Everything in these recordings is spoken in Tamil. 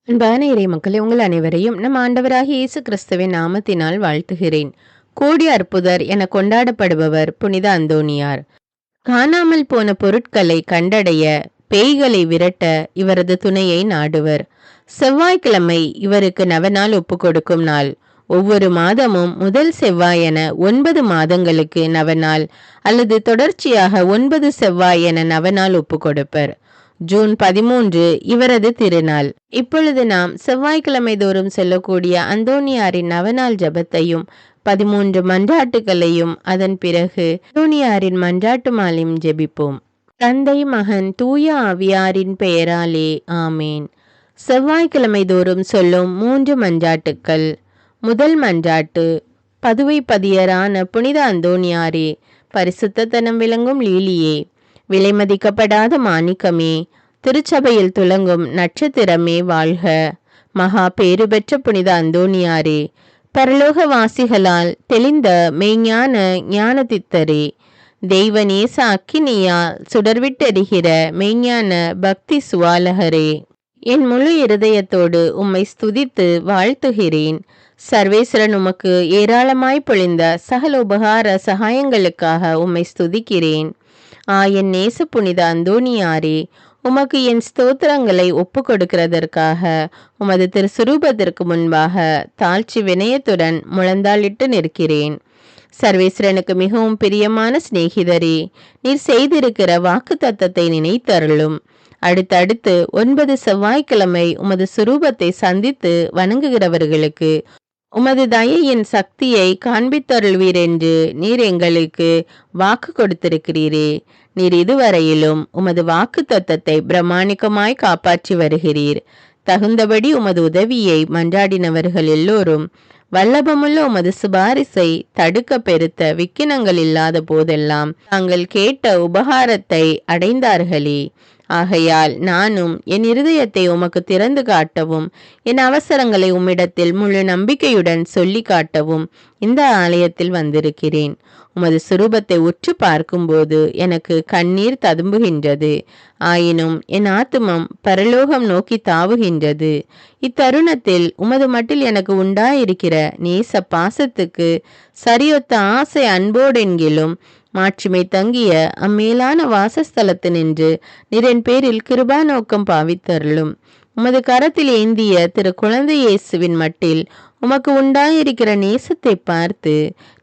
அன்பான இறை மக்களே, உங்கள் அனைவரையும் நம் ஆண்டவராகிய இயேசு கிறிஸ்துவின் நாமத்தினால் வாழ்த்துகிறேன். கோடி அற்புதர் என கொண்டாடப்படுபவர் புனித அந்தோணியார். காணாமல் போன பொருட்களை கண்டடைய, பேய்களை விரட்ட இவரது துணையை நாடுவர். செவ்வாய்க்கிழமை இவருக்கு நவநாள் ஒப்புக்கொடுக்கும் நாள். ஒவ்வொரு மாதமும் முதல் செவ்வாய் என 9 மாதங்களுக்கு நவநாள் அல்லது தொடர்ச்சியாக 9 செவ்வாய் என நவநாள் ஒப்புக்கொடுப்பர். ஜூன் 13 இவரது திருநாள். இப்பொழுது நாம் செவ்வாய்க்கிழமை தோறும் சொல்லக்கூடிய அந்தோணியாரின் நவநாள் ஜபத்தையும் 13 மன்றாட்டுகளையும் அதன் பிறகு அந்தோணியாரின் மன்றாட்டு மாலையும் ஜெபிப்போம். தந்தை, மகன், தூய ஆவியாரின் பெயராலே ஆமேன். செவ்வாய்க்கிழமை தோறும் சொல்லும் 3 மன்றாட்டுக்கள். முதல் மன்றாட்டு. பதுவை பதியரான புனித அந்தோணியாரே, பரிசுத்தத்தனம் விளங்கும் லீலியே, விலைமதிக்கப்படாத மாணிக்கமே, திருச்சபையில் துலங்கும் நட்சத்திரமே வாழ்க. மகா பேறு பெற்ற புனித அந்தோணியாரே, பரலோகவாசிகளால் தெளிந்த மெய்ஞான ஞானதித்தரே, தெய்வநேச அக்கினியால் சுடர்விட்டெரிகிற மெய்ஞான பக்தி சுவாலகரே, என் முழு இருதயத்தோடு உம்மை ஸ்துதித்து வாழ்த்துகிறேன். சர்வேஸ்வரன் உமக்கு ஏராளமாய் பொழிந்த சகல உபகார சகாயங்களுக்காக உம்மை ஸ்துதிக்கிறேன். என் நேச புனித அந்தோணியாரே, உமக்கு என் ஸ்தோத்திரங்களை ஒப்பு கொடுக்கிறதற்காக உமது திருசுரூபத்திற்கு முன்பாக தாழ்ச்சி வினயத்துடன் முழந்தாளிட்டு நிற்கிறேன். சர்வேஸ்வரனுக்கு மிகவும் பிரியமான சிநேகிதரே, நீர் செய்திருக்கிற வாக்கு தத்தத்தை நினைத்தருளும். அடுத்தடுத்து 9 செவ்வாய்க்கிழமை உமது சுரூபத்தை சந்தித்து வணங்குகிறவர்களுக்கு உமது தயையின் சக்தியை காண்பித்தருள்வீர் என்று நீர் எங்களுக்கு வாக்கு கொடுத்திருக்கிறீரே. நீர் இதுவரையிலும் உமது வாக்கு தத்தத்தை பிரமாணிக்கமாய் காப்பாற்றி வருகிறீர். தகுந்தபடி உமது உதவியை மன்றாடினவர்கள் எல்லோரும் வல்லபமுள்ள உமது சிபாரிசை தடுக்க பெருத்த விக்கினங்கள் இல்லாத போதெல்லாம் தாங்கள் கேட்ட உபகாரத்தை அடைந்தார்களே. ஆகையால் நானும் என் இருதயத்தை உமக்கு திறந்து காட்டவும், என் அவசரங்களை உம்மிடத்தில் முழு நம்பிக்கையுடன் சொல்லி காட்டவும் இந்த ஆலயத்தில் வந்திருக்கிறேன். உமது சுரூபத்தை உற்று பார்க்கும்போது எனக்கு கண்ணீர் ததும்புகின்றது. ஆயினும் என் ஆத்துமம் பரலோகம் நோக்கி தாவுகின்றது. இத்தருணத்தில் உமது மட்டில் எனக்கு உண்டாயிருக்கிற நேச பாசத்துக்கு சரியொத்த ஆசை அன்போடென்கிலும் மாட்சிமை தங்கிய அம்மேலான வாசஸ்தலத்து நின்று நிறன் பேரில் கிருபா நோக்கம் பாவித்தருளும். உமது கரத்தில் ஏந்திய திரு குழந்தை இயேசுவின் மட்டில் உமக்கு உண்டாயிருக்கிற நேசத்தை பார்த்து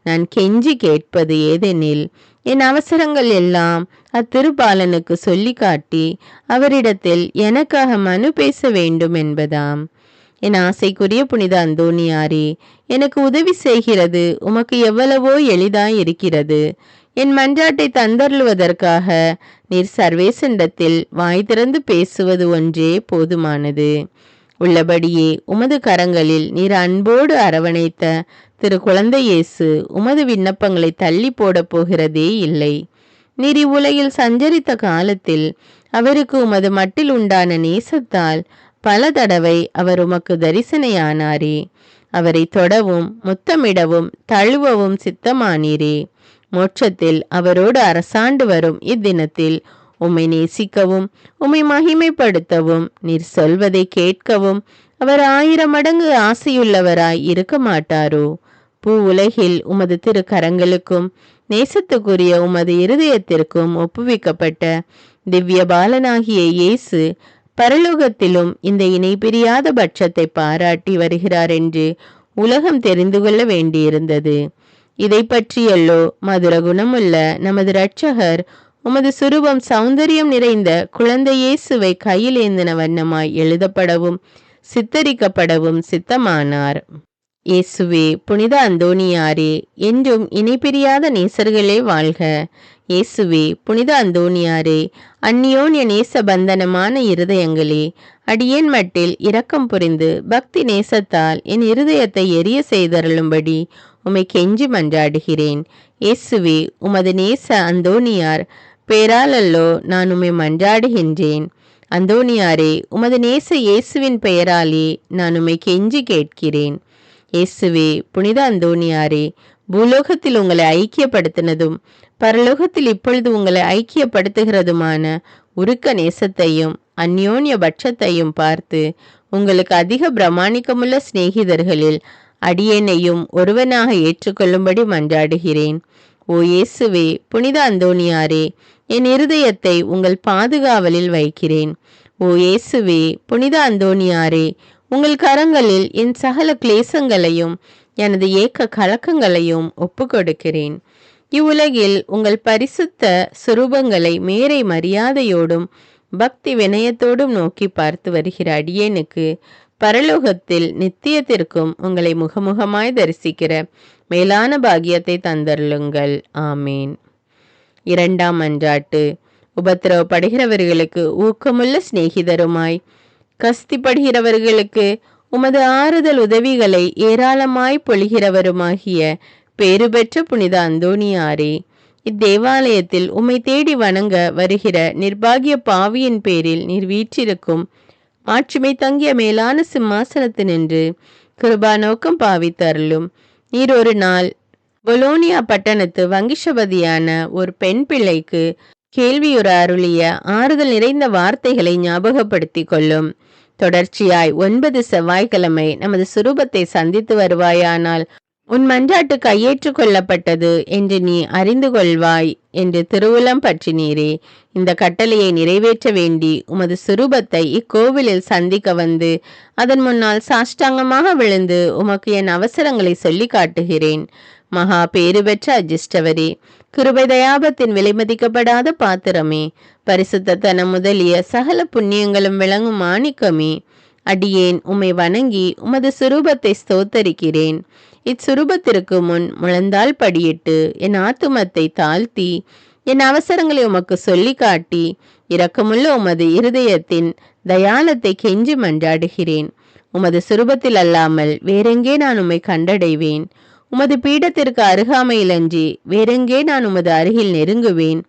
நான் கெஞ்சி கேட்பது ஏதெனில், என் அவசரங்கள் எல்லாம் அத்திருபாலனுக்கு சொல்லி காட்டி அவரிடத்தில் எனக்காக மனு பேச வேண்டும் என்பதாம். என் ஆசைக்குரிய புனித அந்தோணியாரே, எனக்கு உதவி செய்கிறது உமக்கு எவ்வளவோ எளிதாயிருக்கிறது. என் மன்றாட்டை தந்தருளுவதற்காக நீர் சர்வேசண்டத்தில் வாய் திறந்து பேசுவது ஒன்றே போதுமானது. உள்ளபடியே உமது கரங்களில் நீர் அன்போடு அரவணைத்த திரு குழந்தை இயேசு உமது விண்ணப்பங்களை தள்ளி போட போகிறதே இல்லை. நீர் இவ்வுலகில் சஞ்சரித்த காலத்தில் அவருக்கு உமது மட்டில் உண்டான நேசத்தால் பல தடவை அவர் உமக்கு தரிசனையானாரே. அவரை தொடவும் முத்தமிடவும் தழுவவும் சித்தமானீரே. மோட்சத்தில் அவரோடு அரசாண்டு வரும் இத்தினத்தில் உம்மை நேசிக்கவும் உம்மை மகிமைப்படுத்தவும் நீர் சொல்வதை கேட்கவும் அவர் 1000 மடங்கு ஆசையுள்ளவராய் இருக்க மாட்டாரோ? பூ உலகில் உமது திரு கரங்களுக்கும் நேசத்துக்குரிய உமது இருதயத்திற்கும் ஒப்புவிக்கப்பட்ட திவ்ய பாலனாகிய இயேசு பரலோகத்திலும் இந்த இணை பிரியாத பட்சத்தை பாராட்டி வருகிறார் என்று உலகம் தெரிந்து கொள்ள வேண்டியிருந்தது. இதை பற்றியல்லோ மதுர குணமுள்ள நமது இரட்சகர் உமது சுரூபம் சௌந்தரியம் நிறைந்த குழந்தை இயேசுவை கையில் ஏந்தின வண்ணமாய் எழுதப்படவும் சித்தரிக்கப்படவும் சித்தமானார். இயேசுவே, புனித அந்தோணியாரே, என்றும் இணை பிரியாத நேசர்களே வாழ்க. இயேசுவே, புனித அந்தோணியாரே, அந்நியோன்ய நேச பந்தனமான இருதயங்களே, அடியேன் மட்டில் இரக்கம் புரிந்து பக்தி நேசத்தால் என் இருதயத்தை எரிய செய்தருளும்படி உம்மை கெஞ்சி மன்றாடுகிறேன். இயேசுவே, உமது நேச அந்தோணியார் பெயராலல்லோ நான் உம்மை மன்றாடுகின்றேன். அந்தோணியாரே, உமது நேச இயேசுவின் பெயராலே நான் உம்மை கெஞ்சி கேட்கிறேன். இயேசுவே, புனித அந்தோணியாரே, பூலோகத்தில் உங்களை ஐக்கியப்படுத்தினதும் பரலோகத்தில் இப்பொழுது உங்களை ஐக்கியப்படுத்துகிறதுமான உருக்க நேசத்தையும் அந்யோன்ய பட்சத்தையும் பார்த்து உங்களுக்கு அதிக பிரமாணிக்கமுள்ள சிநேகிதர்களில் அடியேனையும் ஒருவனாக ஏற்றுக்கொள்ளும்படி மன்றாடுகிறேன். ஓ இயேசுவே, புனித அந்தோணியாரே, என் இருதயத்தை உங்கள் பாதுகாவலில் வைக்கிறேன். ஓ இயேசுவே, புனித அந்தோணியாரே, உங்கள் கரங்களில் என் சகல கிளேசங்களையும் எனது ஏக்க கலக்கங்களையும் ஒப்பு கொடுக்கிறேன். இவ்வுலகில் உங்கள் பரிசுத்த சுரூபங்களை மேரை மரியாதையோடும் பக்தி வினயத்தோடும் நோக்கி பார்த்து வருகிற அடியேனுக்கு பரலோகத்தில் நித்தியத்திற்கும் உங்களை முகமுகமாய் தரிசிக்கிற மேலான பாக்கியத்தை தந்தருளுங்கள். ஆமேன். இரண்டாம் மன்றாட்டு. உபத்திரவப்படுகிறவர்களுக்கு ஊக்கமுள்ள சிநேகிதருமாய் கஸ்திப்படுகிறவர்களுக்கு உமது ஆறுதல் உதவிகளை ஏராளமாய் பொழிகிறவருமாகிய பேறு பெற்ற புனித அந்தோணியாரே, இத்தேவாலயத்தில் உம்மை தேடி வணங்க வருகிற நிர்பாகிய பாவியின் பேரில் நீர் வீற்றிருக்கும் மாட்சிமை தங்கிய மேலான சிம்மாசனத்தினின்று கிருபா நோக்கம் பாவித்தருளும். நீர் ஒரு நாள் பொலோனியா பட்டணத்து வங்கிஷபதியான ஒரு பெண் பிள்ளைக்கு கேள்வியுற அருளிய ஆறுதல் நிறைந்த வார்த்தைகளை ஞாபகப்படுத்தி கொள்ளும். தொடர்ச்சியாய் 9 செவ்வாய்க்கிழமை நமது சுரூபத்தை சந்தித்து வருவாயானால் உன் மன்றாட்டு கையேற்று கொள்ளப்பட்டது என்று நீ அறிந்து கொள்வாய் என்று திருவுளம் பற்றினீரே. இந்த கட்டளையை நிறைவேற்ற வேண்டி உமது சுரூபத்தை இக்கோவிலில் சந்திக்க வந்து அதன் முன்னால் சாஷ்டாங்கமாக விழுந்து உமக்கு என் அவசரங்களை சொல்லி காட்டுகிறேன். மகா பேறு பெற்ற அஜிஷ்டவரே, கிருபை தயாபத்தின் விலைமதிக்கப்படாத பாத்திரமே, பரிசுத்தனம் முதலிய சகல புண்ணியங்களும் விளங்கும் மாணிக்கமே, அடியேன் உம்மை வணங்கி உமது சுரூபத்தை ஸ்தோத்தரிக்கிறேன். இச்சுரூபத்திற்கு முன் முழந்தால் படியிட்டு என் ஆத்துமத்தை தாழ்த்தி என் அவசரங்களை உமக்கு சொல்லி காட்டி இரக்கமுள்ள உமது இருதயத்தின் தயாளத்தை கெஞ்சி மன்றாடுகிறேன். உமது சுரூபத்தில் அல்லாமல் வேறெங்கே நான் உம்மை கண்டடைவேன்? உமது பீடத்திற்கு அருகாமையிலன்றி வேறெங்கே நான் உமது அருகில் நெருங்குவேன்?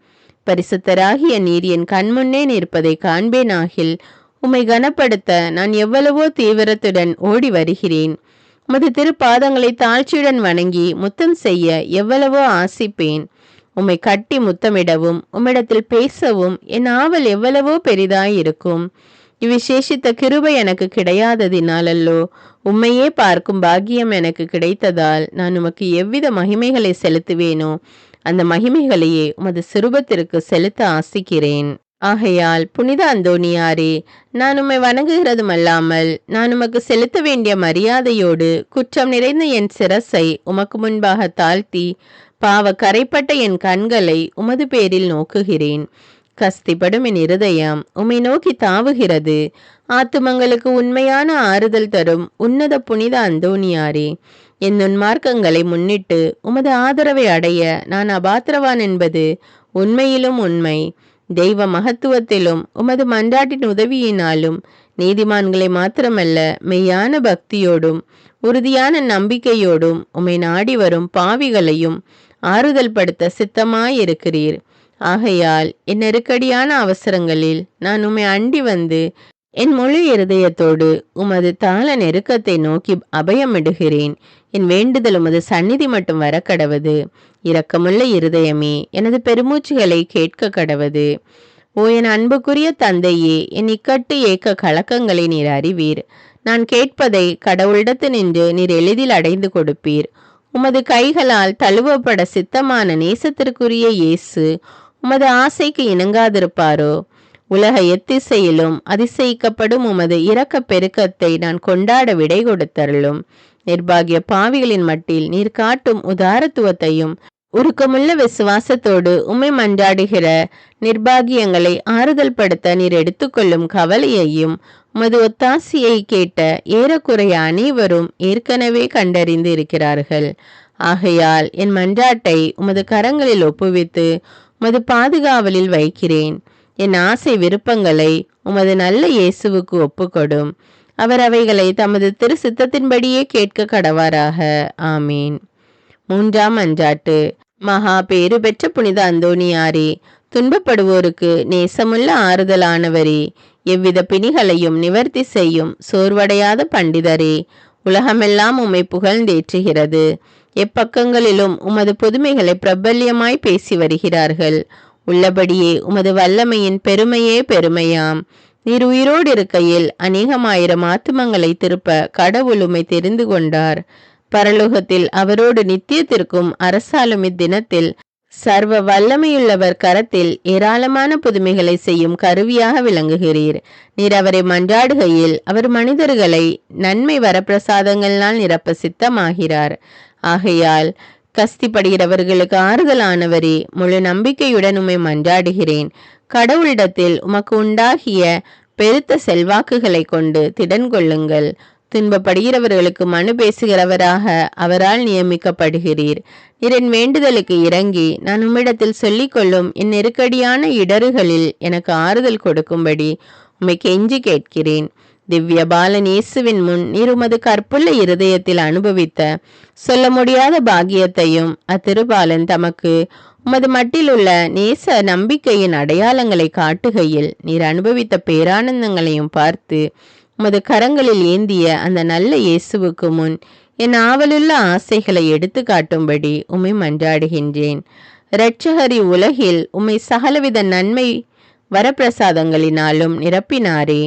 பரிசுத்தராகிய நீர் என் கண்முன்னே நிற்பதை காண்பேனாகில் உம்மை கனப்படுத்த நான் எவ்வளவோ தீவிரத்துடன் ஓடி வருகிறேன். உமது திருப்பாதங்களை தாழ்ச்சியுடன் வணங்கி முத்தம் செய்ய எவ்வளவோ ஆசிப்பேன். உம்மை கட்டி முத்தமிடவும் உம்மிடத்தில் பேசவும் என் ஆவல் எவ்வளவோ பெரிதாயிருக்கும். இவ்விசேஷித்த கிருபை எனக்கு கிடையாததினாலல்லோ, உம்மையே பார்க்கும் பாக்கியம் எனக்கு கிடைத்ததால் நான் உமக்கு எவ்வித மகிமைகளை செலுத்துவேனோ அந்த மகிமைகளையே உமது சுரூபத்திற்கு செலுத்த ஆசிக்கிறேன். ஆகையால் புனித அந்தோணியாரே, நான் உம்மை வணங்குகிறதுமல்லாமல் நான் உமக்கு செலுத்த வேண்டிய மரியாதையோடு குற்றம் நிறைந்த என் சிரசை உமக்கு முன்பாக தாழ்த்தி பாவ கரைப்பட்ட என் கண்களை உமது பேரில் நோக்குகிறேன். கஸ்திப்படும் என் இருதயம் உம்மை நோக்கி தாவுகிறது. ஆத்துமங்களுக்கு உண்மையான ஆறுதல் தரும் உன்னத புனித அந்தோணியாரே, என் நுண்மார்க்கங்களை முன்னிட்டு உமது ஆதரவை அடைய நான் அபாத்திரவான் என்பது உண்மையிலும் உண்மை. தெய்வ மகத்துவத்திலும் உமது மன்றாட்டின் உதவியினாலும் நீதிமான்களை மாத்திரமல்ல, மெய்யான பக்தியோடும் உறுதியான நம்பிக்கையோடும் உம்மை நாடி வரும் பாவிகளையும் ஆறுதல் படுத்த சித்தமாயிருக்கிறீர். ஆகையால் என் நெருக்கடியான அவசரங்களில் நான் உம்மை அண்டி வந்து என் முழு இருதயத்தோடு உமது தாள நெருக்கத்தை நோக்கி அபயமிடுகிறேன். என் வேண்டுதல் உமது சந்நிதி மட்டும் வர கடவது. இரக்கமுள்ள இருதயமே, எனது பெருமூச்சுகளை கேட்க கடவது. ஓ என் அன்புக்குரிய தந்தையே, என் இக்கட்டு ஏக்க கலக்கங்களை நீர் அறிவீர். நான் கேட்பதை கடவுளிடத்து நின்று நீர் எளிதில் அடைந்து கொடுப்பீர். உமது கைகளால் தழுவப்பட சித்தமான நேசத்திற்குரிய இயேசு உமது ஆசைக்கு இணங்காதிருப்பாரோ? உலக எத்திசையிலும் அதிசயிக்கப்படும் உமது இரக்க பெருக்கத்தை நான் கொண்டாட விடை கொடுத்தருளும். நிர்பாகிய பாவிகளின் மட்டில் நீர் காட்டும் உதாரத்துவத்தையும் உருக்கமுள்ள விசுவாசத்தோடு உம்மை மன்றாடுகிற நிர்பாகியங்களை ஆறுதல் படுத்த நீர் எடுத்துக்கொள்ளும் கவலையையும் உமது ஒத்தாசியை கேட்ட ஏறக்குறைய அனைவரும் ஏற்கனவே கண்டறிந்து இருக்கிறார்கள். ஆகையால் என் மன்றாட்டை உமது கரங்களில் ஒப்புவித்து உமது பாதுகாவலில் வைக்கிறேன். என் ஆசை விருப்பங்களை உமது நல்ல இயேசுவுக்கு ஒப்புக்கொடும். அவர் அவைகளை தமது திரு சித்தத்தின்படியே கேட்க கடவாராக. ஆமீன். மூன்றாம் மன்றாட்டு. மகா பேறு பெற்ற புனித அந்தோணியாரே, துன்பப்படுவோருக்கு நேசமுள்ள ஆறுதலானவரே, எவ்வித பிணிகளையும் நிவர்த்தி செய்யும் சோர்வடையாத பண்டிதரே, உலகமெல்லாம் உம்மை புகழ்ந்தேற்றுகிறது. எப்பக்கங்களிலும் உமது புதுமைகளை பிரபல்யமாய் பேசி வருகிறார்கள். உள்ளபடியே உமது வல்லமையின் பெருமையே பெருமையாம். நீர் உயிரோடு இருக்கையில் அநேகமாயிரம் ஆத்துமங்களை திருப்ப கடவுள் உம்மை தெரிந்து கொண்டார். பரலோகத்தில் அவரோடு நித்தியத்திற்கும் அரசாலும் இத்தினத்தில் சர்வ வல்லமையுள்ளவர் கரத்தில் ஏராளமான புதுமைகளை செய்யும் கருவியாக விளங்குகிறீர். நீர் அவரை மன்றாடுகையில் அவர் மனிதர்களை நன்மை வரப்பிரசாதங்களால் நிரப்ப சித்தமாகிறார். ஆகையால் கஸ்திப்படுகிறவர்களுக்கு ஆறுதலானவரே, முழு நம்பிக்கையுடன் உம்மை மன்றாடுகிறேன். கடவுளிடத்தில் உமக்கு உண்டாகிய பெருத்த செல்வாக்குகளை கொண்டு திடன் கொள்ளுங்கள். துன்பப்படுகிறவர்களுக்கு மனு பேசுகிறவராக அவரால் நியமிக்கப்படுகிறீர். நீர் என் வேண்டுதலுக்கு இறங்கி நான் உம்மிடத்தில் சொல்லிக்கொள்ளும் என் நெருக்கடியான இடறுகளில் எனக்கு ஆறுதல் கொடுக்கும்படி உம்மை கெஞ்சி கேட்கிறேன். திவ்ய பாலன் இயேசுவின் முன் நீர் உமது கற்புள்ள இருதயத்தில் அனுபவித்த சொல்ல முடியாத பாக்கியத்தையும் அத்திருபாலன் தமக்கு உமது மட்டிலுள்ள நேச நம்பிக்கையின் அடையாளங்களை காட்டுகையில் நீர் அனுபவித்த பேரானந்தங்களையும் பார்த்து உமது கரங்களில் ஏந்திய அந்த நல்ல இயேசுவுக்கு முன் என் ஆவலுள்ள ஆசைகளை எடுத்து காட்டும்படி உம்மை மன்றாடுகின்றேன். இரட்சகரி உலகில் உம்மை சகலவித நன்மை வரப்பிரசாதங்களினாலும் நிரப்பினாரே.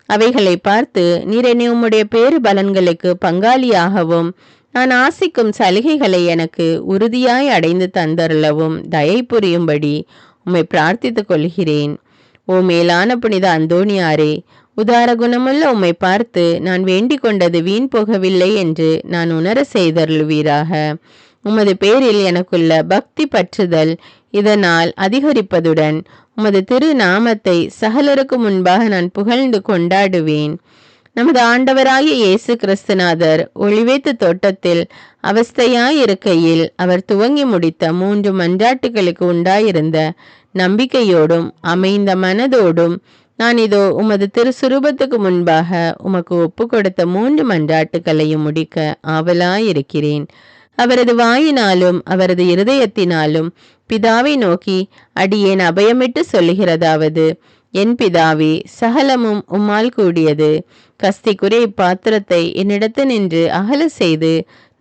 அவைகளை பார்த்து நீர் என்னை உம்முடைய பேறு பலன்களுக்கு பங்காளியாகவும் நான் ஆசிக்கும் சலுகைகளை எனக்கு உறுதியாய் அடைந்து தந்தருளவும் தயை புரியும்படி உம்மை பிரார்த்தித்துக் கொள்கிறேன். ஓ மேலான புனித அந்தோணியாரே, உதார குணமுள்ள உம்மை பார்த்து நான் வேண்டிக் கொண்டது வீண் போகவில்லை என்று நான் உணர செய்தருளுவீராக. உமது பேரில் எனக்குள்ள பக்தி பற்றுதல் இதனால் அதிகரிப்பதுடன் உமது திரு நாமத்தை சகலருக்கு முன்பாக நான் புகழ்ந்து கொண்டாடுவேன். நமது ஆண்டவராகிய இயேசு கிறிஸ்துநாதர் ஒளிவேத்து தோட்டத்தில் அவஸ்தையாயிருக்கையில் அவர் துவங்கி முடித்த 3 மன்றாட்டுகளுக்கு உண்டாயிருந்த நம்பிக்கையோடும் அமைந்த மனதோடும் நான் இதோ உமது திருசுரூபத்துக்கு முன்பாக உமக்கு ஒப்பு கொடுத்த 3 மன்றாட்டுகளையும் முடிக்க ஆவலாயிருக்கிறேன். அவரது வாயினாலும் அவரது இருதயத்தினாலும் பிதாவை நோக்கி அடியேன் அபயமிட்டு சொல்லுகிறதாவது: என் பிதாவே, சகலமும் உம்மால் கூடியது. கஸ்திக்குரிய இப்பாத்திரத்தை என்னிடத்து நின்று அகல செய்து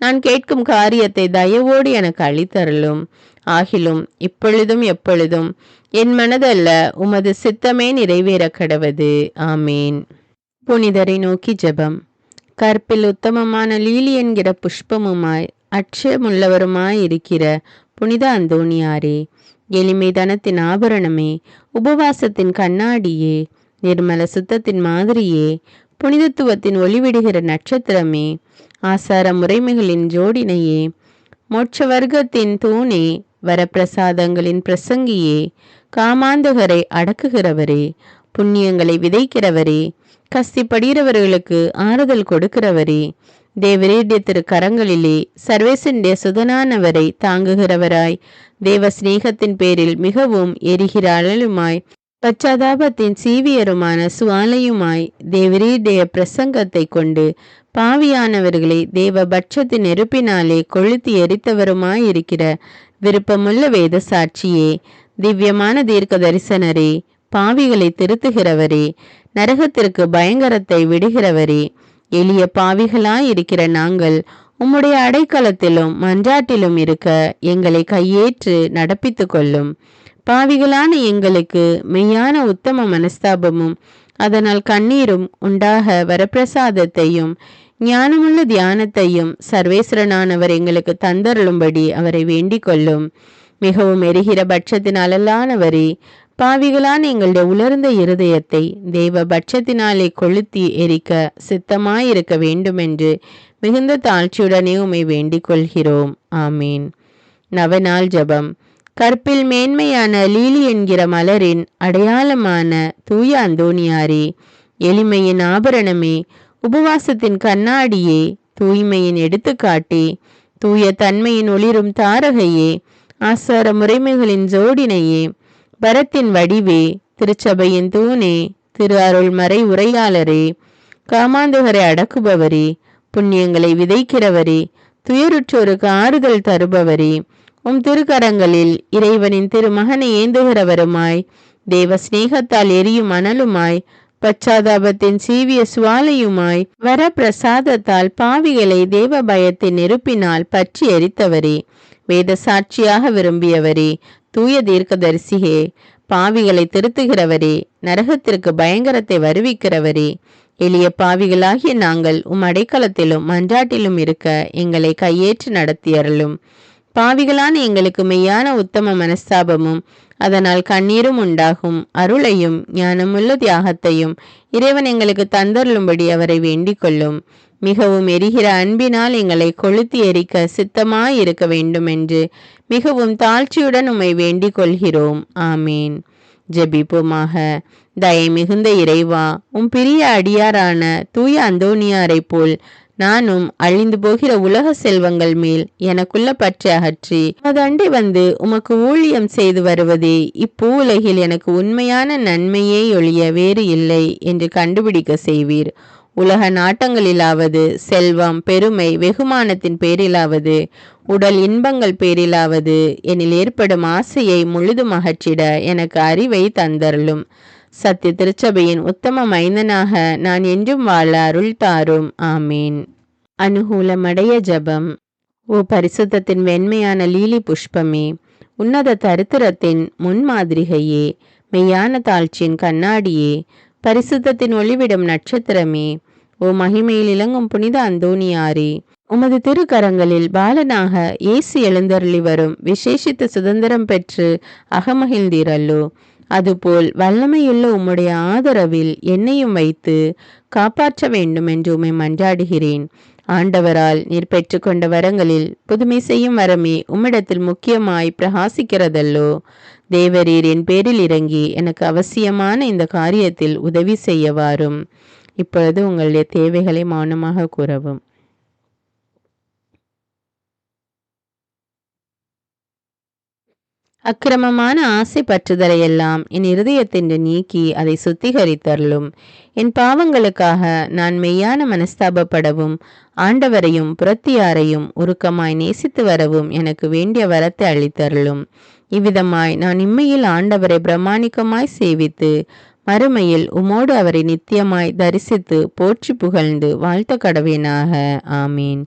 நான் கேட்கும் காரியத்தை தயவோடு எனக்கு அளித்தருளும். ஆகிலும் இப்பொழுதும் எப்பொழுதும் என் மனதல்ல, உமது சித்தமே நிறைவேற கடவது. ஆமேன். புனிதரை நோக்கி ஜெபம். கற்பில் உத்தமமான லீலி என்கிற புஷ்பமுமாய் அட்சயமுள்ளவருமாய் இருக்கிற புனித அந்தோணியாரே, எளிமை தனத்தின் ஆபரணமே, உபவாசத்தின் கண்ணாடியே, நிர்மல சுத்தத்தின் மாதிரியே, புனிதத்துவத்தின் ஒளிவிடுகிற நட்சத்திரமே, ஆசார முறைமைகளின் ஜோடினையே, மோட்ச வர்க்கத்தின் தூணே, வரப்பிரசாதங்களின் பிரசங்கியே, காமாந்தகரை அடக்குகிறவரே, புண்ணியங்களை விதைக்கிறவரே, கஸ்திப்படுகிறவர்களுக்கு ஆறுதல் கொடுக்கிறவரே, தேவரீடைய திரு கரங்களிலே சர்வேசனுடைய சுதனானவரை தாங்குகிறவராய், தேவ சிநேகத்தின் பேரில் மிகவும் எரிகிற அழலுமாய், பச்சாதாபத்தின் சீவியருமான சுவாலையுமாய், தேவரீடைய பிரசங்கத்தை கொண்டு பாவியானவர்களை தேவ பட்சத்தின் நெருப்பினாலே கொளுத்தி எரித்தவருமாய் இருக்கிற விருப்பமுள்ள வேத சாட்சியே, திவ்யமான தீர்க்க தரிசனரே, பாவிகளை திருத்துகிறவரே, நரகத்திற்கு பயங்கரத்தை விடுகிறவரே, எளிய பாவிகளாயிருக்கிற நாங்கள் உம்முடைய அடைக்கலத்திலும் மன்றாட்டிலும் இருக்க எங்களை கையேற்று நடப்பித்து கொள்ளும். பாவிகளான எங்களுக்கு மெய்யான உத்தம மனஸ்தாபமும் அதனால் கண்ணீரும் உண்டாக வரப்பிரசாதத்தையும் ஞானமுள்ள தியானத்தையும் சர்வேஸ்வரனானவர் எங்களுக்கு தந்தருளும்படி அவரை வேண்டிக் கொள்ளும். மிகவும் எரிகிற பட்சத்தின் அலலானவரே, பாவிகளான எங்களுடைய உலர்ந்த இருதயத்தை தேவ பட்சத்தினாலே கொளுத்தி எரிக்க சித்தமாயிருக்க வேண்டுமென்று மிகுந்த தாழ்ச்சியுடனே உம்மை வேண்டிக் கொள்கிறோம். ஆமீன். நவநாள் ஜபம். கற்பில் மேன்மையான லீலி என்கிற மலரின் அடையாளமான தூய அந்தோணியாரே, எளிமையின் ஆபரணமே, உபவாசத்தின் கண்ணாடியே, தூய்மையின் எடுத்துக்காட்டே, தூய தன்மையின் ஒளிரும் தாரகையே, ஆசார முறைமைகளின் ஜோடினையே, பரத்தின் வடிவே, திருச்சபையின் தூணே, திரு அருள் மறை உரையாளரே, காமாந்தகரை அடக்குபவரே, புண்ணியங்களை விதைக்கிறவரே, துயருற்றோருக்கு ஆறுதல் தருபவரே, உம் திருக்கரங்களில் இறைவனின் திருமகனை ஏந்துகிறவருமாய், தேவ சிநேகத்தால் எரியும் அனலுமாய், பச்சாதாபத்தின் சீவிய சுவாலையுமாய், வர பிரசாதத்தால் பாவிகளை தேவ பயத்தின் நெருப்பினால் பற்றி எரித்தவரே, வேத சாட்சியாக விரும்பியவரே, தூய தீர்க்கதரிசியே, பாவிகளை திருத்துகிறவரே, நரகத்திற்கு பயங்கரத்தை வருவிக்கிறவரே, எளிய பாவிகளாகிய நாங்கள் அடைக்கலத்திலும் மன்றாட்டிலும் இருக்க எங்களை கையேற்று நடத்தியறலும். பாவிகளான எங்களுக்கு மெய்யான உத்தம மனஸ்தாபமும் அதனால் கண்ணீரும் உண்டாகும் அருளையும் ஞானமுள்ள தியாகத்தையும் இறைவன் எங்களுக்கு தந்தருளும்படி அவரை வேண்டிக் கொள்ளும். மிகவும் எரிகிற அன்பினால் எங்களை கொளுத்தி எரிக்க சித்தமாய் இருக்க வேண்டும் என்று மிகவும் தாழ்ச்சியுடன் உம்மை வேண்டிக் கொள்கிறோம். ஆமீன். ஜெபிப்போமாக. தயை மிகுந்த இறைவா, பிரிய அடியாரான தூய அந்தோனியாரை போல் நானும் அழிந்து போகிற உலக செல்வங்கள் மேல் எனக்குள்ள பற்றி அகற்றி அதண்டி வந்து உமக்கு ஊழியம் செய்து வருவதே இப்பூ உலகில் எனக்கு உண்மையான நன்மையே ஒழிய வேறு இல்லை என்று கண்டுபிடிக்க செய்வீர். உலக நாட்டங்களிலாவது, செல்வம், பெருமை, வெகுமானத்தின் பேரிலாவது, உடல் இன்பங்கள் பேரிலாவது என்னில் ஏற்படும் ஆசையை முழுதும் அகற்றிட எனக்கு அறிவை தந்தருளும். சத்திய திருச்சபையின் உத்தம மைந்தனாக நான் என்றும் வாழ அருள் தாரும். ஆமீன். அனுகூலமடைய ஜபம். ஓ பரிசுத்தத்தின் வெண்மையான லீலி புஷ்பமே, உன்னத தரித்திரத்தின் முன்மாதிரிகையே, மெய்யான தாழ்ச்சியின் கண்ணாடியே, பரிசுத்தத்தின் ஒளிவிடும் நட்சத்திரமே, ஓ மகிமையில் இளங்கும் புனித அந்தோனியாரே, உமது திருக்கரங்களில் பாலனாக இயேசு எழுந்தருளி வரும் விசேஷித்த சுதந்திரம் பெற்று அகமகிழ்ந்தீரல்லோ. அதுபோல் வல்லமையுள்ள உம்முடைய ஆதரவில் என்னையும் வைத்து காப்பாற்ற வேண்டும் என்று உம்மை மன்றாடுகிறேன். ஆண்டவரால் நீர் பெற்றுக்கொண்ட வரங்களில் புதுமை செய்யும் வரமே உம்மிடத்தில் முக்கியமாய் பிரகாசிக்கிறதல்லோ. தேவரீர் என் பேரில் இறங்கி எனக்கு அவசியமான இந்த காரியத்தில் உதவி செய்ய வாரும். இப்பொழுது உங்களுடைய தேவைகளை மௌனமாக கூறவும். அக்கிரமமான ஆசை பற்றுதலை எல்லாம் என் இருதயத்தின்று நீக்கி அதை சுத்திகரித்தருளும். என் பாவங்களுக்காக நான் மெய்யான மனஸ்தாபப்படவும் ஆண்டவரையும் புறத்தியாரையும் உருக்கமாய் நேசித்து வரவும் எனக்கு வேண்டிய வரத்தை அளித்தருளும். இவ்விதமாய் நான் இம்மையில் ஆண்டவரை பிரமாணிக்கமாய் சேவித்து மறுமையில் உமோடு அவரை நித்தியமாய் தரிசித்து போற்றி புகழ்ந்து வாழ்த்த கடவேனாக. ஆமீன்.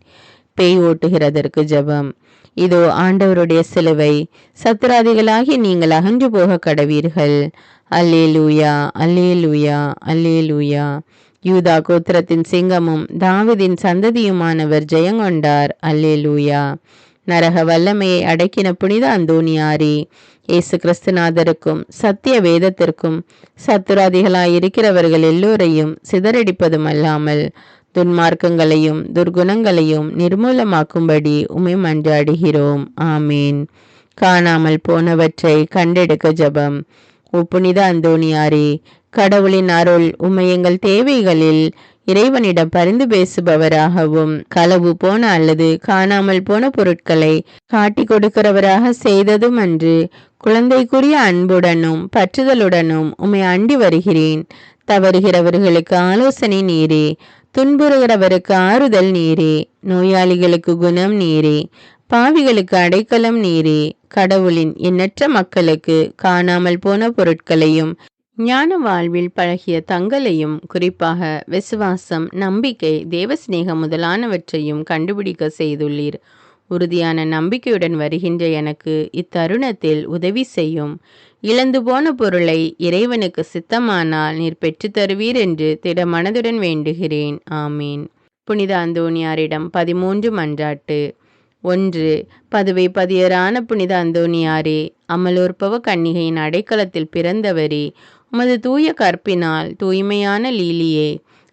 பேய் ஓட்டுகிறதற்கு ஜெபம். இதோ ஆண்டவருடைய சிலுவை, சத்துராதிகளாகி நீங்கள் அகன்று போக கடவீர்கள். அல்லேலூயா, அல்லேலூயா, அல்லேலூயா. யூதா கோத்திரத்தின் சிங்கமும் தாவீதின் சந்ததியுமானவர் ஜெயங்கொண்டார். அல்லேலூயா. நரக வல்லமையை அடக்கின புனித அந்தோனியாரே, இயேசு கிறிஸ்துநாதருக்கும் சத்திய வேதத்திற்கும் சத்துராதிகளாயிருக்கிறவர்கள் எல்லோரையும் சிதறடிப்பதும் அல்லாமல் துன்மார்க்கங்களையும் துர்குணங்களையும் நிர்மூலமாக்கும்படி உம்மை மன்றாடுகிறோம். ஆமீன். காணாமல் போனவற்றை கண்டெடுக்க ஜெபம். ஓ புனித அந்தோனியாரே, கடவுளின் அருள் உம்மை எங்கள் தேவைகளில் இறைவனிடம் பரிந்து பேசுபவராகவும் களவு போன அல்லது காணாமல் போன பொருட்களை காட்டி கொடுக்கிறவராக செய்ததும் அன்று, குழந்தைக்குரிய அன்புடனும் பற்றுதலுடனும் உம்மை அண்டி வருகிறேன். தவறுகிறவர்களுக்கு ஆலோசனை நீரே, துன்புறுகிறவருக்கு ஆறுதல் நீரே, நோயாளிகளுக்கு குணம் நீரே, பாவிகளுக்கு அடைக்கலம் நீரே. கடவுளின் எண்ணற்ற மக்களுக்கு காணாமல் போன பொருட்களையும் ஞான வாழ்வில் பழகிய தங்களையும், குறிப்பாக விசுவாசம், நம்பிக்கை, தேவஸ்நேகம் முதலானவற்றையும் கண்டுபிடிக்க செய்துள்ளீர். உறுதியான நம்பிக்கையுடன் வருகின்ற எனக்கு இத்தருணத்தில் உதவி செய்யும். இழந்து போன பொருளை இறைவனுக்கு சித்தமானால் நீர் பெற்று தருவீர் என்று திட மனதுடன் வேண்டுகிறேன். ஆமீன். புனித அந்தோனியாரிடம் 13 மன்றாட்டு. 1. பதுவை பதியரான புனித அந்தோனியாரே, அமலோற்பவ கன்னிகையின் அடைக்கலத்தில் பிறந்தவரே, உமது தூய கற்பினால் தூய்மையான லீலியே,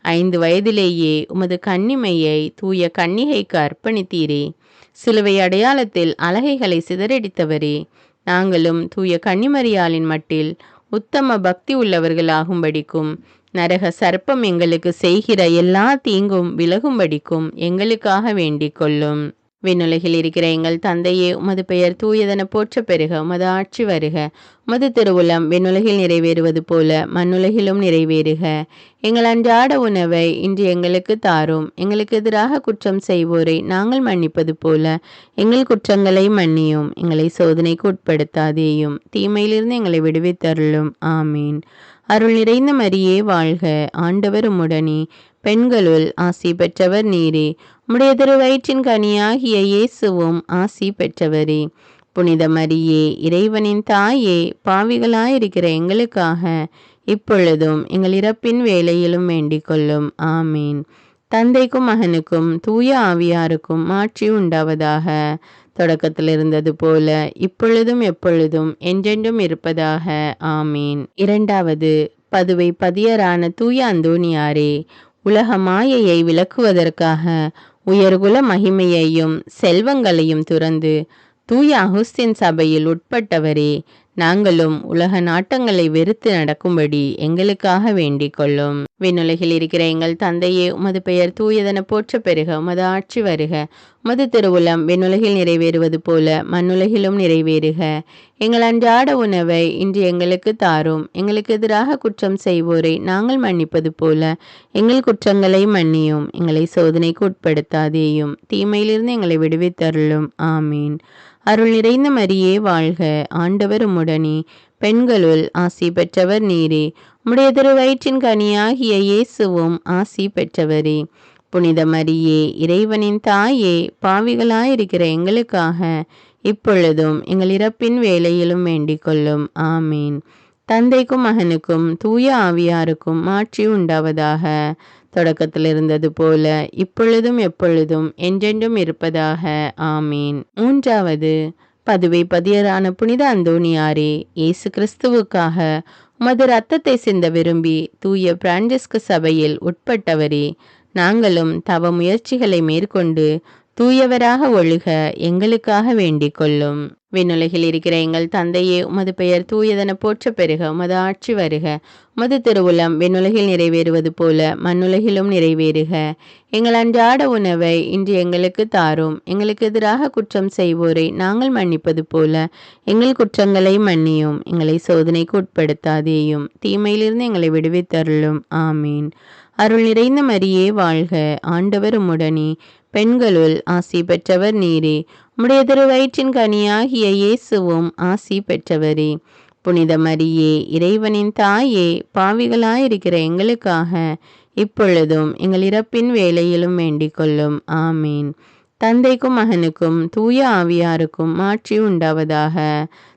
5 வயதிலேயே உமது கன்னிமையை தூய கன்னிகைக்கு அர்ப்பணித்தீரே. சிலுவை அடையாளத்தில் அலகைகளை சிதறடித்தவரே, நாங்களும் தூய கன்னிமரியாளின் மட்டில் உத்தம பக்தி உள்ளவர்களாகும்படிக்கும் நரக சர்ப்பம் எங்களுக்கு செய்கிற எல்லா தீங்கும் விலகும்படிக்கும் எங்களுக்காக வேண்டிக் கொள்ளும். விண்ணுலகில் இருக்கிற எங்கள் தந்தையே, உமது பெயர் தூயதென போற்ற பெறுக. உமது ஆட்சி வருக. உமது திருவுளம் விண்ணுலகில் நிறைவேறுவது போல மண்ணுலகிலும் நிறைவேறுக. எங்கள் அன்றாட உணவை இன்று எங்களுக்கு தாரும். எங்களுக்கு எதிராக குற்றம் செய்வோரை நாங்கள் மன்னிப்பது போல எங்கள் குற்றங்களை மன்னியும். எங்களை சோதனைக்கு உட்படுத்தாதேயும், தீமையிலிருந்து எங்களை விடுவித்தருளும். ஆமீன். அருள் நிறைந்த மரியே வாழ்க. ஆண்டவர் உம்முடனே, பெண்களுள் ஆசி பெற்றவர் நீரே. உம்முடைய திருவயிற்றின் கனியாகிய இயேசுவும் ஆசி பெற்றவரே. புனித மரியே, இறைவனின் தாயே, பாவிகளாயிருக்கிற எங்களுக்காக இப்பொழுதும் எங்கள் இறப்பின் வேளையிலும் வேண்டிக் கொள்ளும். ஆமீன். தந்தைக்கும் மகனுக்கும் தூய ஆவியாருக்கும் மாட்சி உண்டாவதாக. தொடக்கத்தில் இருந்தது போல இப்பொழுதும் எப்பொழுதும் என்றென்றும் இருப்பதாக. ஆமீன். இரண்டாவது பதுவை பதியரான தூய அந்தோணியாரே, உலக மாயையை விளக்குவதற்காக உயர்குல மகிமையையும் செல்வங்களையும் துறந்து தூய அகுஸ்தின் சபையில் உட்பட்டவரே, நாங்களும் உலக நாட்டங்களை வெறுத்து நடக்கும்படி எங்களுக்காக வேண்டிக் கொள்ளும். விண்ணுலகில் இருக்கிற எங்கள் தந்தையே, உமது பெயர் தூயதென போற்ற பெறுக. உமது ஆட்சி வருக. உமது திருவுளம் விண்ணுலகில் நிறைவேறுவது போல மண்ணுலகிலும் நிறைவேறுக. எங்கள் அன்றாட உணவை இன்று எங்களுக்கு தாரும். எங்களுக்கு எதிராக குற்றம் செய்வோரை நாங்கள் மன்னிப்பது போல எங்கள் குற்றங்களை மன்னியும். எங்களை சோதனைக்கு உட்படுத்தாதேயும், தீமையிலிருந்து எங்களை விடுவித்தருளும். ஆமீன். அருள் நிறைந்த மரியே வாழ்க. ஆண்டவர் உம்முடனே, பெண்களுள் ஆசி பெற்றவர் நீரே. உம்முடைய திருவயிற்றின் கனியாகிய இயேசுவும் ஆசி பெற்றவரே. புனித மரியே, இறைவனின் தாயே, பாவிகளாயிருக்கிற எங்களுக்காக இப்பொழுதும் எங்கள் இறப்பின் வேளையிலும் வேண்டிக் கொள்ளும். ஆமீன். தந்தைக்கும் மகனுக்கும் தூய ஆவியாருக்கும் மாட்சி உண்டாவதாக. தொடக்கத்தில் இருந்தது போல இப்பொழுதும் எப்பொழுதும் என்றென்றும் இருப்பதாக. ஆமீன். மூன்றாவது பதுவை பதியரான புனித அந்தோணியாரே, இயேசு கிறிஸ்துவுக்காக உமது இரத்தத்தை சிந்த விரும்பி தூய பிரான்சிஸ்கு சபையில் உட்பட்டவரே, நாங்களும் தவ முயற்சிகளை மேற்கொண்டு தூயவராக ஒழுக எங்களுக்காக வேண்டிக் கொள்ளும். விண்ணுலகில் இருக்கிற எங்கள் தந்தையே, உமது பெயர் தூயதென போற்ற பெறுக. உமது ஆட்சி வருக. உமது திருவுளம் விண்ணுலகில் நிறைவேறுவது போல மண்ணுலகிலும் நிறைவேறுக. எங்கள் அன்றாட உணவை இன்று எங்களுக்கு தாரும். எங்களுக்கு எதிராக குற்றம் செய்வோரை நாங்கள் மன்னிப்பது போல எங்கள் குற்றங்களை மன்னியும். எங்களை சோதனைக்கு உட்படுத்தாதேயும், தீமையிலிருந்து எங்களை விடுவித்தருளும். ஆமீன். அருள் நிறைந்த மரியே வாழ்க. ஆண்டவர் உம்முடனே, பெண்களுள் ஆசி பெற்றவர் நீரே. உம்முடைய திருவயிற்றின் கனியாகிய இயேசுவும் ஆசி பெற்றவரே. புனித மரியே, இறைவனின் தாயே, பாவிகளாயிருக்கிற எங்களுக்காக இப்பொழுதும் எங்கள் இறப்பின் வேளையிலும் வேண்டிக் கொள்ளும். ஆமீன். தந்தைக்கும் மகனுக்கும் தூய ஆவியாருக்கும் மாட்சி உண்டாவதாக.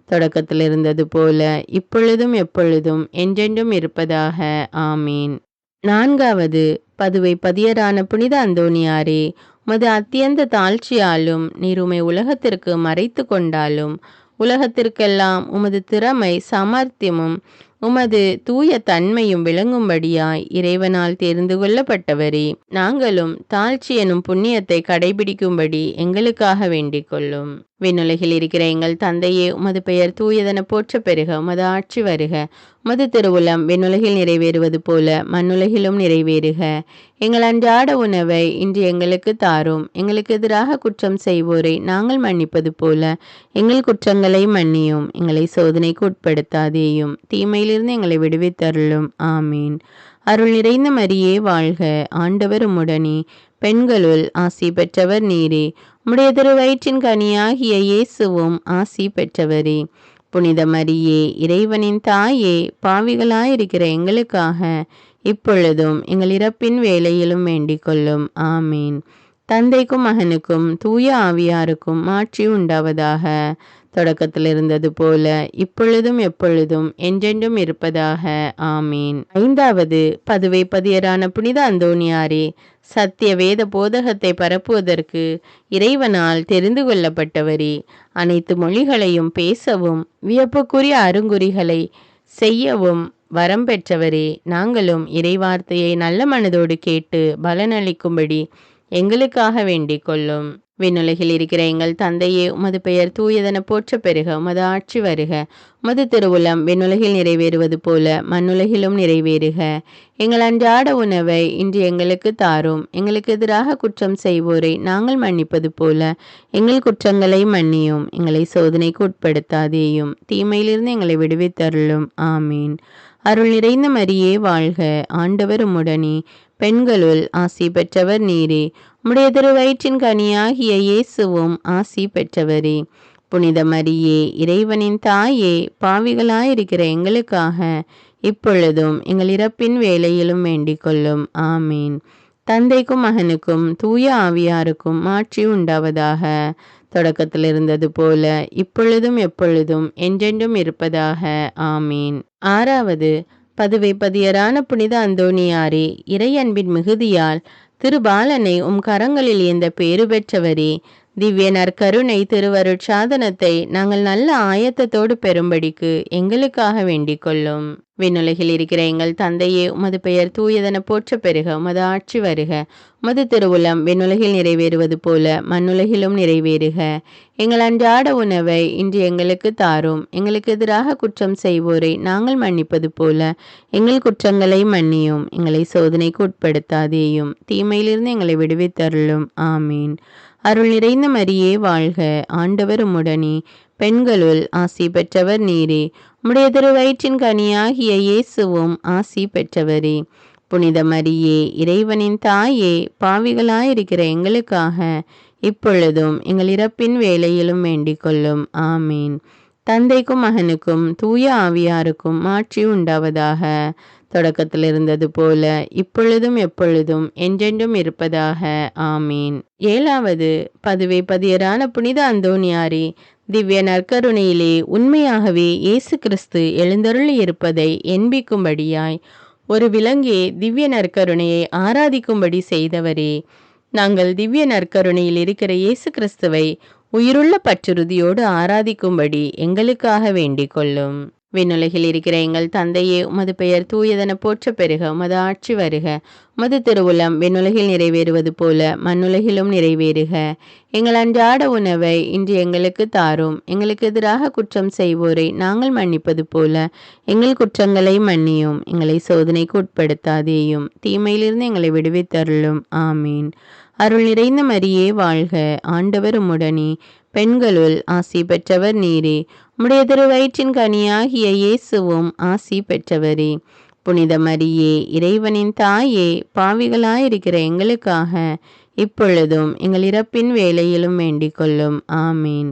தொடக்கத்தில் இருந்தது போல இப்பொழுதும் எப்பொழுதும் என்றென்றும் இருப்பதாக. ஆமீன். நான்காவது பதுவை பதியரான புனித அந்தோணியாரே, உமது அத்தியந்த தாழ்ச்சியாலும் நீர் உம்மை உலகத்திற்கு மறைத்து கொண்டாலும் உலகத்திற்கெல்லாம் உமது திறமை சாமர்த்தியமும் உமது தூய தன்மையும் விளங்கும்படியாய் இறைவனால் தெரிந்து கொள்ளப்பட்டவரே, நாங்களும் தாழ்ச்சி எனும் புண்ணியத்தை கடைபிடிக்கும்படி எங்களுக்காக வேண்டிக் கொள்ளும். விண்ணுலகில் இருக்கிற எங்கள் தந்தையே, உமது பெயர் தூயதென போற்ற பெறுக. உமது ஆட்சி வருக. உமது திருவுளம் விண்ணுலகில் நிறைவேறுவது போல மண்ணுலகிலும் நிறைவேறுக. எங்கள் அன்றாட உணவை இன்று எங்களுக்கு தாரும். எங்களுக்கு எதிராக குற்றம் செய்வோரை நாங்கள் மன்னிப்பது போல எங்கள் குற்றங்களை மன்னியும். எங்களை சோதனைக்கு உட்படுத்தாதேயும், தீமையிலிருந்து எங்களை விடுவித்தருளும். ஆமீன். அருள் நிறைந்த மரியே வாழ்க. ஆண்டவர் உம்முடனே, பெண்களுள் ஆசி பெற்றவர் நீரே. உம்முடைய திருவயிற்றின் கனியாகிய இயேசுவும் ஆசி பெற்றவரே. புனித மரியே, இறைவனின் தாயே, பாவிகளாயிருக்கிற எங்களுக்காக இப்பொழுதும் எங்கள் இறப்பின் வேளையிலும் வேண்டிக் கொள்ளும். ஆமீன். தந்தைக்கும் மகனுக்கும் தூய ஆவியாருக்கும் மாட்சி உண்டாவதாக. தொடக்கத்தில் இருந்தது போல இப்பொழுதும் எப்பொழுதும் என்றென்றும் இருப்பதாக. ஆமீன். ஐந்தாவது பதுவை பதியரான புனித அந்தோணியாரே, சத்திய வேத போதகத்தை பரப்புவதற்கு இறைவனால் தெரிந்து கொள்ளப்பட்டவரே, அனைத்து மொழிகளையும் பேசவும் வியப்புக்குரிய அருங்குறிகளை செய்யவும் வரம் பெற்றவரே, நாங்களும் இறைவார்த்தையை நல்ல மனதோடு கேட்டு பலனளிக்கும்படி எங்களுக்காக வேண்டிக் கொள்ளும். விண்ணுலகில் இருக்கிற எங்கள் தந்தையே, உமது பெயர் தூயதென போற்ற பெறுக. உமது ஆட்சி வருக. உமது திருவுளம் விண்ணுலகில் நிறைவேறுவது போல மண்ணுலகிலும் நிறைவேறுக. எங்கள் அன்றாட உணவை இன்று எங்களுக்கு தாரும். எங்களுக்கு எதிராக குற்றம் செய்வோரை நாங்கள் மன்னிப்பது போல எங்கள் குற்றங்களை மன்னியும். எங்களை சோதனைக்கு உட்படுத்தாதேயும், தீமையிலிருந்து எங்களை விடுவித்தருளும். ஆமீன். அருள் நிறைந்த மரியே வாழ்க. ஆண்டவர் உம்முடனே, பெண்களுள் ஆசி பெற்றவர் நீரே. உம்முடைய திருவயிற்றின் கனியாகிய இயேசுவும் ஆசி பெற்றவரே. புனித மரியே, இறைவனின் தாயே, பாவிகளாயிருக்கிற எங்களுக்காக இப்பொழுதும் எங்கள் இறப்பின் வேளையிலும் வேண்டிக் கொள்ளும். ஆமீன். தந்தைக்கும் மகனுக்கும் தூய ஆவியாருக்கும் மாட்சி உண்டாவதாக. தொடக்கத்தில் இருந்தது போல இப்பொழுதும் எப்பொழுதும் என்றென்றும் இருப்பதாக. ஆமீன். ஆறாவது, பதுவை பதியரான புனித அந்தோணியாரே, இறையன்பின் மிகுதியால் திருபாலனை உம் கரங்களில் ஏந்த பேறு பெற்றவரே, திவ்ய நற்கருணை திருவருட்சாதனத்தை நாங்கள் நல்ல ஆயத்தத்தோடு பெறும்படிக்கு எங்களுக்காக வேண்டிக் கொள்ளும். விண்ணுலகில் இருக்கிற எங்கள் தந்தையே, உமது பெயர் தூயதென போற்ற பெறுக. உமது ஆட்சி வருக. உமது திருவுளம் விண்ணுலகில் நிறைவேறுவது போல மண்ணுலகிலும் நிறைவேறுக. எங்கள் அன்றாட உணவை இன்று எங்களுக்கு தாரும். எங்களுக்கு எதிராக குற்றம் செய்வோரை நாங்கள் மன்னிப்பது போல எங்கள் குற்றங்களை மன்னியும். எங்களை சோதனைக்கு உட்படுத்தாதேயும், தீமையிலிருந்து எங்களை விடுவித்தருளும். ஆமீன். அருள் நிறைந்த மரியே வாழ்க, ஆண்டவர் உம்முடனே, பெண்களுள் ஆசி பெற்றவர் நீரே. உம்முடைய திருவயிற்றின் கனியாகிய இயேசுவும் ஆசி பெற்றவரே. புனித மரியே, இறைவனின் தாயே, பாவிகளாயிருக்கிற எங்களுக்காக இப்பொழுதும் எங்கள் இறப்பின் வேளையிலும் வேண்டிக் கொள்ளும். ஆமீன். தந்தைக்கும் மகனுக்கும் தூய ஆவியாருக்கும் மாட்சி உண்டாவதாக. தொடக்கத்தில் இருந்தது போல இப்பொழுதும் எப்பொழுதும் என்றென்றும் இருப்பதாக. ஆமீன். ஏழாவது, பதுவை பதியரான புனித அந்தோணியாரே, திவ்ய நற்கருணையிலே உண்மையாகவே இயேசு கிறிஸ்து எழுந்தருளி இருப்பதை எண்பிக்கும்படியாய் ஒரு விலங்கே திவ்ய நற்கருணையை ஆராதிக்கும்படி செய்தவரே, நாங்கள் திவ்ய நற்கருணையில் இருக்கிற இயேசு கிறிஸ்துவை உயிருள்ள பற்றுறுதியோடு ஆராதிக்கும்படி எங்களுக்காக வேண்டிக் கொள்ளும். விண்ணுலகில் இருக்கிற எங்கள் தந்தையே, உமது பெயர் தூயதென போற்ற பெறுக. உமது ஆட்சி வருக. உமது திருவுளம் விண்ணுலகில் நிறைவேறுவது போல மண்ணுலகிலும் நிறைவேறுக. எங்கள் அன்றாட உணவை இன்று எங்களுக்கு தாரும். எங்களுக்கு எதிராக குற்றம் செய்வோரை நாங்கள் மன்னிப்பது போல எங்கள் குற்றங்களை மன்னியும். எங்களை சோதனைக்கு உட்படுத்தாதேயும், தீமையிலிருந்து எங்களை விடுவித்தருளும். ஆமீன். அருள் நிறைந்த மரியே வாழ்க, ஆண்டவர் உம்முடனே, பெண்களுள் ஆசி பெற்றவர் நீரே. உம்முடைய திருவயிற்றின் கனியாகிய இயேசுவும் ஆசி பெற்றவரே. புனித மரியே, இறைவனின் தாயே, பாவிகளாயிருக்கிற எங்களுக்காக இப்பொழுதும் எங்கள் இறப்பின் வேளையிலும் வேண்டிக் கொள்ளும். ஆமீன்.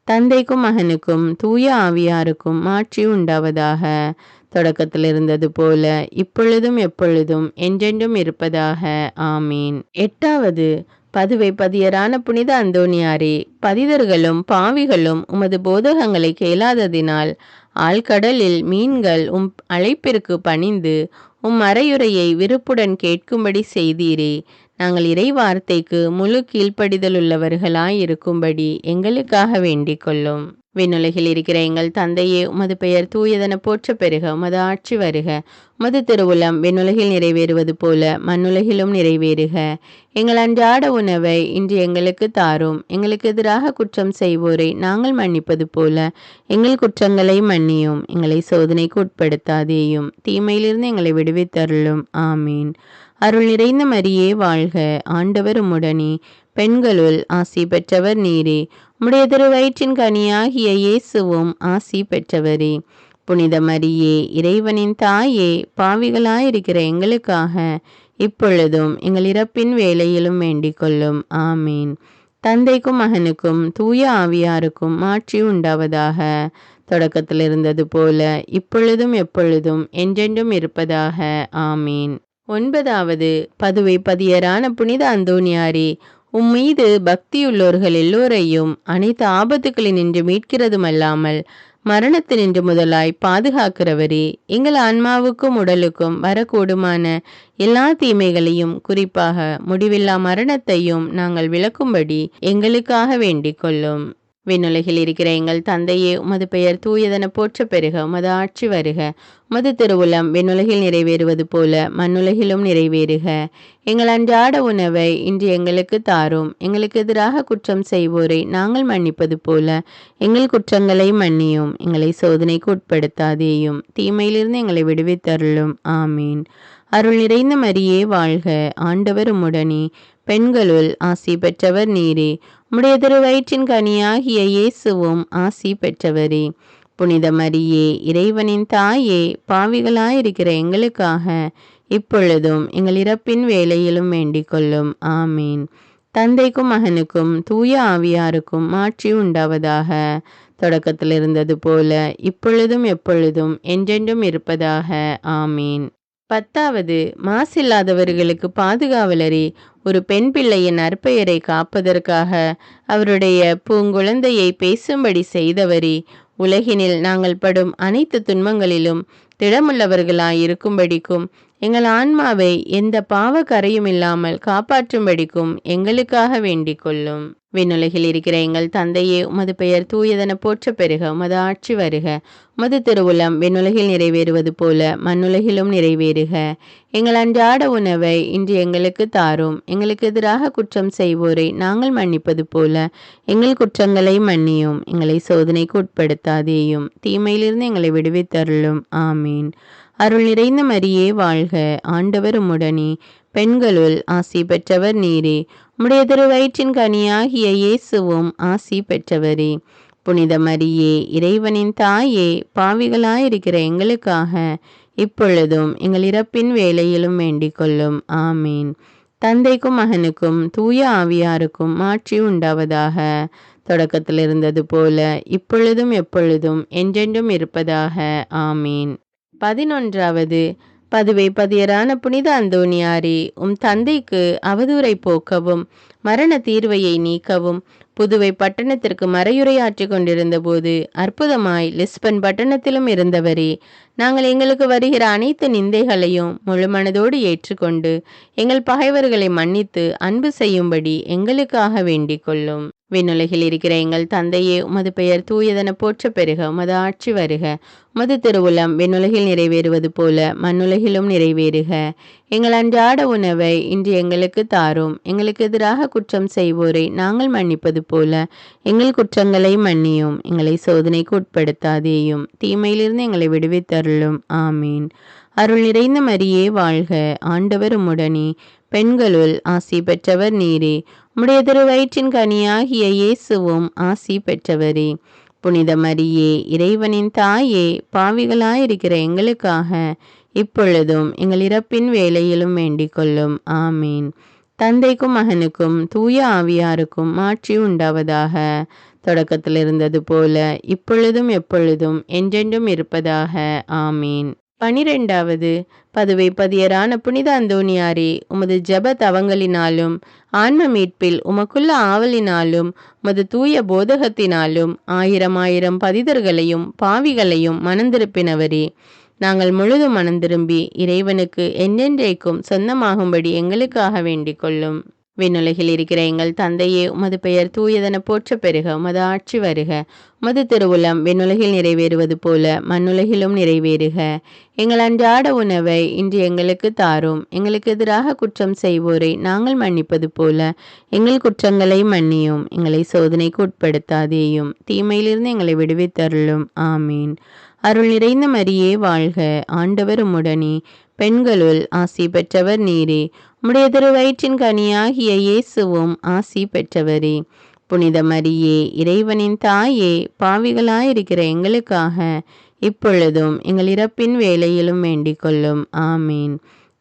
தந்தைக்கும் மகனுக்கும் தூய ஆவியாருக்கும் மாட்சி உண்டாவதாக. தொடக்கத்தில் இருந்தது போல இப்பொழுதும் எப்பொழுதும் என்றென்றும் இருப்பதாக. ஆமீன். எட்டாவது, பதுவை பதியரான புனித அந்தோணியாரே, பதிதர்களும் பாவிகளும் உமது போதகங்களை கேளாததினால் ஆழ்கடலில் மீன்கள் உம் அழைப்பிற்கு பணிந்து உம் மறையுரையை விருப்புடன் கேட்கும்படி செய்தீரே. நாங்கள் இறை வார்த்தைக்கு முழு கீழ்ப்படிதலுள்ளவர்களாய் இருக்கும்படி எங்களுக்காக வேண்டிக் கொள்ளும். விண்ணுலகில் இருக்கிற எங்கள் தந்தையே, உமது பெயர் தூயதென போற்ற பெறுக. உமது ஆட்சி வருக. உமது திருவுளம் விண்ணுலகில் நிறைவேறுவது போல மண்ணுலகிலும் நிறைவேறுக. எங்கள் அன்றாட உணவை இன்று எங்களுக்கு தாரும். எங்களுக்கு எதிராக குற்றம் செய்வோரை நாங்கள் மன்னிப்பது போல எங்கள் குற்றங்களை மன்னியும். எங்களை சோதனைக்கு உட்படுத்தாதேயும், தீமையிலிருந்து எங்களை விடுவித்தருளும். ஆமீன். அருள் நிறைந்த மரியே வாழ்க, ஆண்டவர் உம்முடனே, பெண்களுள் ஆசி பெற்றவர் நீரே. உம்முடைய திருவயிற்றின் கனியாகிய இயேசுவும் ஆசி பெற்றவரே. புனித மரியே, இறைவனின் தாயே, பாவிகளாயிருக்கிற எங்களுக்காக இப்பொழுதும் எங்கள் இறப்பின் வேளையிலும் வேண்டிக் கொள்ளும். ஆமீன். தந்தைக்கும் மகனுக்கும் தூய ஆவியாருக்கும் மாட்சி உண்டாவதாக. தொடக்கத்தில் இருந்தது போல இப்பொழுதும் எப்பொழுதும் என்றென்றும் இருப்பதாக. ஆமீன். ஒன்பதாவது, பதுவை பதியரான புனித அந்தோணியாரே, உம்மீது பக்தியுள்ளோர்கள் எல்லோரையும் அனைத்து ஆபத்துக்களினின்று மீட்கிறதுமல்லாமல் மரணத்தினின்று முதலாய் பாதுகாக்கிறவரே, எங்கள் ஆன்மாவுக்கும் உடலுக்கும் வரக்கூடுமான எல்லா தீமைகளையும், குறிப்பாக முடிவில்லா மரணத்தையும் நாங்கள் விளக்கும்படி எங்களுக்காக வேண்டிக் கொள்ளும். விண்ணுலகில் இருக்கிற எங்கள் தந்தையே, உமது பெயர் தூயதென போற்ற பெறுக. உமது ஆட்சி வருக. உமது திருவுளம் விண்ணுலகில் நிறைவேறுவது போல மண்ணுலகிலும் நிறைவேறுக. எங்கள் அன்றாட உணவை இன்று எங்களுக்கு தாரும். எங்களுக்கு எதிராக குற்றம் செய்வோரை நாங்கள் மன்னிப்பது போல எங்கள் குற்றங்களை மன்னியும். எங்களை சோதனைக்கு உட்படுத்தாதேயும், தீமையிலிருந்து எங்களை விடுவித்தருளும். ஆமீன். அருள் நிறைந்த மரியே வாழ்க, ஆண்டவர் உம்முடனே, பெண்களுள் ஆசி பெற்றவர் நீரே. உம்முடைய திருவயிற்றின் கனியாகிய இயேசுவும் ஆசி பெற்றவரே. புனித மரியே, இறைவனின் தாயே, பாவிகளாயிருக்கிற எங்களுக்காக இப்பொழுதும் எங்கள் இறப்பின் வேளையிலும் வேண்டிக் கொள்ளும். ஆமீன். தந்தைக்கும் மகனுக்கும் தூய ஆவியாருக்கும் மாட்சி உண்டாவதாக. தொடக்கத்தில் இருந்தது போல இப்பொழுதும் எப்பொழுதும் என்றென்றும் இருப்பதாக. ஆமீன். 10வது, மாசில்லாதவர்களுக்கு பாதுகாவலரே, ஒரு பெண் பிள்ளையின் நற்பெயரை காப்பதற்காக அவருடைய பூங்குழந்தையை பேசும்படி செய்தவரே, உலகினில் நாங்கள் படும் அனைத்து துன்பங்களிலும் திடமுள்ளவர்களாய் இருக்கும்படிக்கும் எங்கள் ஆன்மாவை எந்த பாவ கரையும் இல்லாமல் காப்பாற்றும்படிக்கும் எங்களுக்காக வேண்டிக் கொள்ளும். விண்ணுலகில் இருக்கிற எங்கள் தந்தையே, உமது பெயர் தூயதென போற்றப் பெறுக. உமது ஆட்சி வருக. உமது திருவுளம் விண்ணுலகில் நிறைவேறுவது போல மண்ணுலகிலும் நிறைவேறுக. எங்கள் அன்றாட உணவை இன்று எங்களுக்கு தாரும். எங்களுக்கு எதிராக குற்றம் செய்வோரை நாங்கள் மன்னிப்பது போல எங்கள் குற்றங்களை மன்னியும். எங்களை சோதனைக்கு உட்படுத்தாதேயும், தீமையிலிருந்து எங்களை விடுவித்தருளும். ஆமீன். அருள் நிறைந்த மரியே வாழ்க. ஆண்டவர் உம்முடனே, பெண்களுள் ஆசி பெற்றவர் நீரே. உம்முடைய திருவயிற்றின் கனியாகிய இயேசுவும் ஆசி பெற்றவரே. புனித மரியே, இறைவனின் தாயே, பாவிகளாயிருக்கிற எங்களுக்காக இப்பொழுதும் எங்கள் இறப்பின் வேளையிலும் வேண்டிக் கொள்ளும். ஆமீன். தந்தைக்கும் மகனுக்கும் தூய ஆவியாருக்கும் மாட்சி உண்டாவதாக. தொடக்கத்தில் இருந்தது போல இப்பொழுதும் எப்பொழுதும் என்றென்றும் இருப்பதாக. ஆமீன். 11வது, பதுவை பதியரான புனித அந்தோணியாரே, உம் தந்தைக்கு அவதூறை போக்கவும் மரண தீர்வையை நீக்கவும் புதுவை பட்டணத்திற்கு மறையுரையாற்றி கொண்டிருந்த போது அற்புதமாய் லிஸ்பன் பட்டணத்திலும் இருந்தவரே, நாங்கள் எங்களுக்கு வருகிற அனைத்து நிந்தைகளையும் முழுமனதோடு ஏற்றுக்கொண்டு எங்கள் பகைவர்களை மன்னித்து அன்பு செய்யும்படி எங்களுக்காக வேண்டிக் கொள்ளும். விண்ணுலகில் இருக்கிற எங்கள் தந்தையே, உமது பெயர் தூயதென போற்றப் பெறுக. உமது ஆட்சி வருக. உமது திருவுளம் விண்ணுலகில் நிறைவேறுவது போல மண்ணுலகிலும் நிறைவேறுக. எங்கள் அன்றாட உணவை இன்று எங்களுக்கு தாரும். எங்களுக்கு எதிராக குற்றம் செய்வோரை நாங்கள் மன்னிப்பது போல எங்கள் குற்றங்களை மன்னியும். எங்களை சோதனைக்கு உட்படுத்தாதேயும், தீமையிலிருந்து எங்களை விடுவித்தருளும். ஆமீன். அருள் நிறைந்த மரியே வாழ்க. ஆண்டவர் உம்முடனே, பெண்களுள் ஆசி பெற்றவர் நீரே. உம்முடைய திருவயிற்றின் கனியாகிய இயேசுவும் ஆசி பெற்றவரே. புனித மரியே, இறைவனின் தாயே, பாவிகளாயிருக்கிற எங்களுக்காக இப்பொழுதும் எங்கள் இறப்பின் வேளையிலும் வேண்டிக் கொள்ளும். ஆமீன். தந்தைக்கும் மகனுக்கும் தூய ஆவியாருக்கும் மாட்சி உண்டாவதாக. தொடக்கத்தில் இருந்தது போல இப்பொழுதும் எப்பொழுதும் என்றென்றும் இருப்பதாக. ஆமீன். 12வது, பதுவை பதியரான புனித அந்தோணியாரே, உமது ஜெப தவங்களினாலும் ஆன்ம மீட்பில் உமக்குள்ள ஆவலினாலும் உமது தூய போதகத்தினாலும் ஆயிரம் பதிதர்களையும் பாவிகளையும் மனந்திருப்பினவரே, நாங்கள் முழுதும் மனந்திரும்பி இறைவனுக்கு என்றென்றைக்கும் சொந்தமாகும்படி எங்களுக்காக வேண்டிக் கொள்ளும். விண்ணுலகில் இருக்கிற எங்கள் தந்தையே, உமது பெயர் தூயதென போற்றப் பெறுக. உமது ஆட்சி வருக. உமது திருவுளம் விண்ணுலகில் நிறைவேறுவது போல மண்ணுலகிலும் நிறைவேறுக. எங்கள் அன்றாட உணவை இன்று எங்களுக்கு தாரும். எங்களுக்கு எதிராக குற்றம் செய்வோரை நாங்கள் மன்னிப்பது போல எங்கள் குற்றங்களை மன்னியும். எங்களை சோதனைக்கு உட்படுத்தாதேயும், தீமையிலிருந்து எங்களை விடுவித்தருளும். ஆமீன். அருள் நிறைந்த மரியே வாழ்க. ஆண்டவர் உம்முடனே, பெண்களுள் ஆசி பெற்றவர் நீரே. உம்முடைய திருவயிற்றின் கனியாகிய இயேசுவும் ஆசி பெற்றவரே. புனித மரியே, இறைவனின் தாயே, பாவிகளாயிருக்கிற எங்களுக்காக இப்பொழுதும் எங்கள் இறப்பின் வேளையிலும் வேண்டிக் கொள்ளும். ஆமீன்.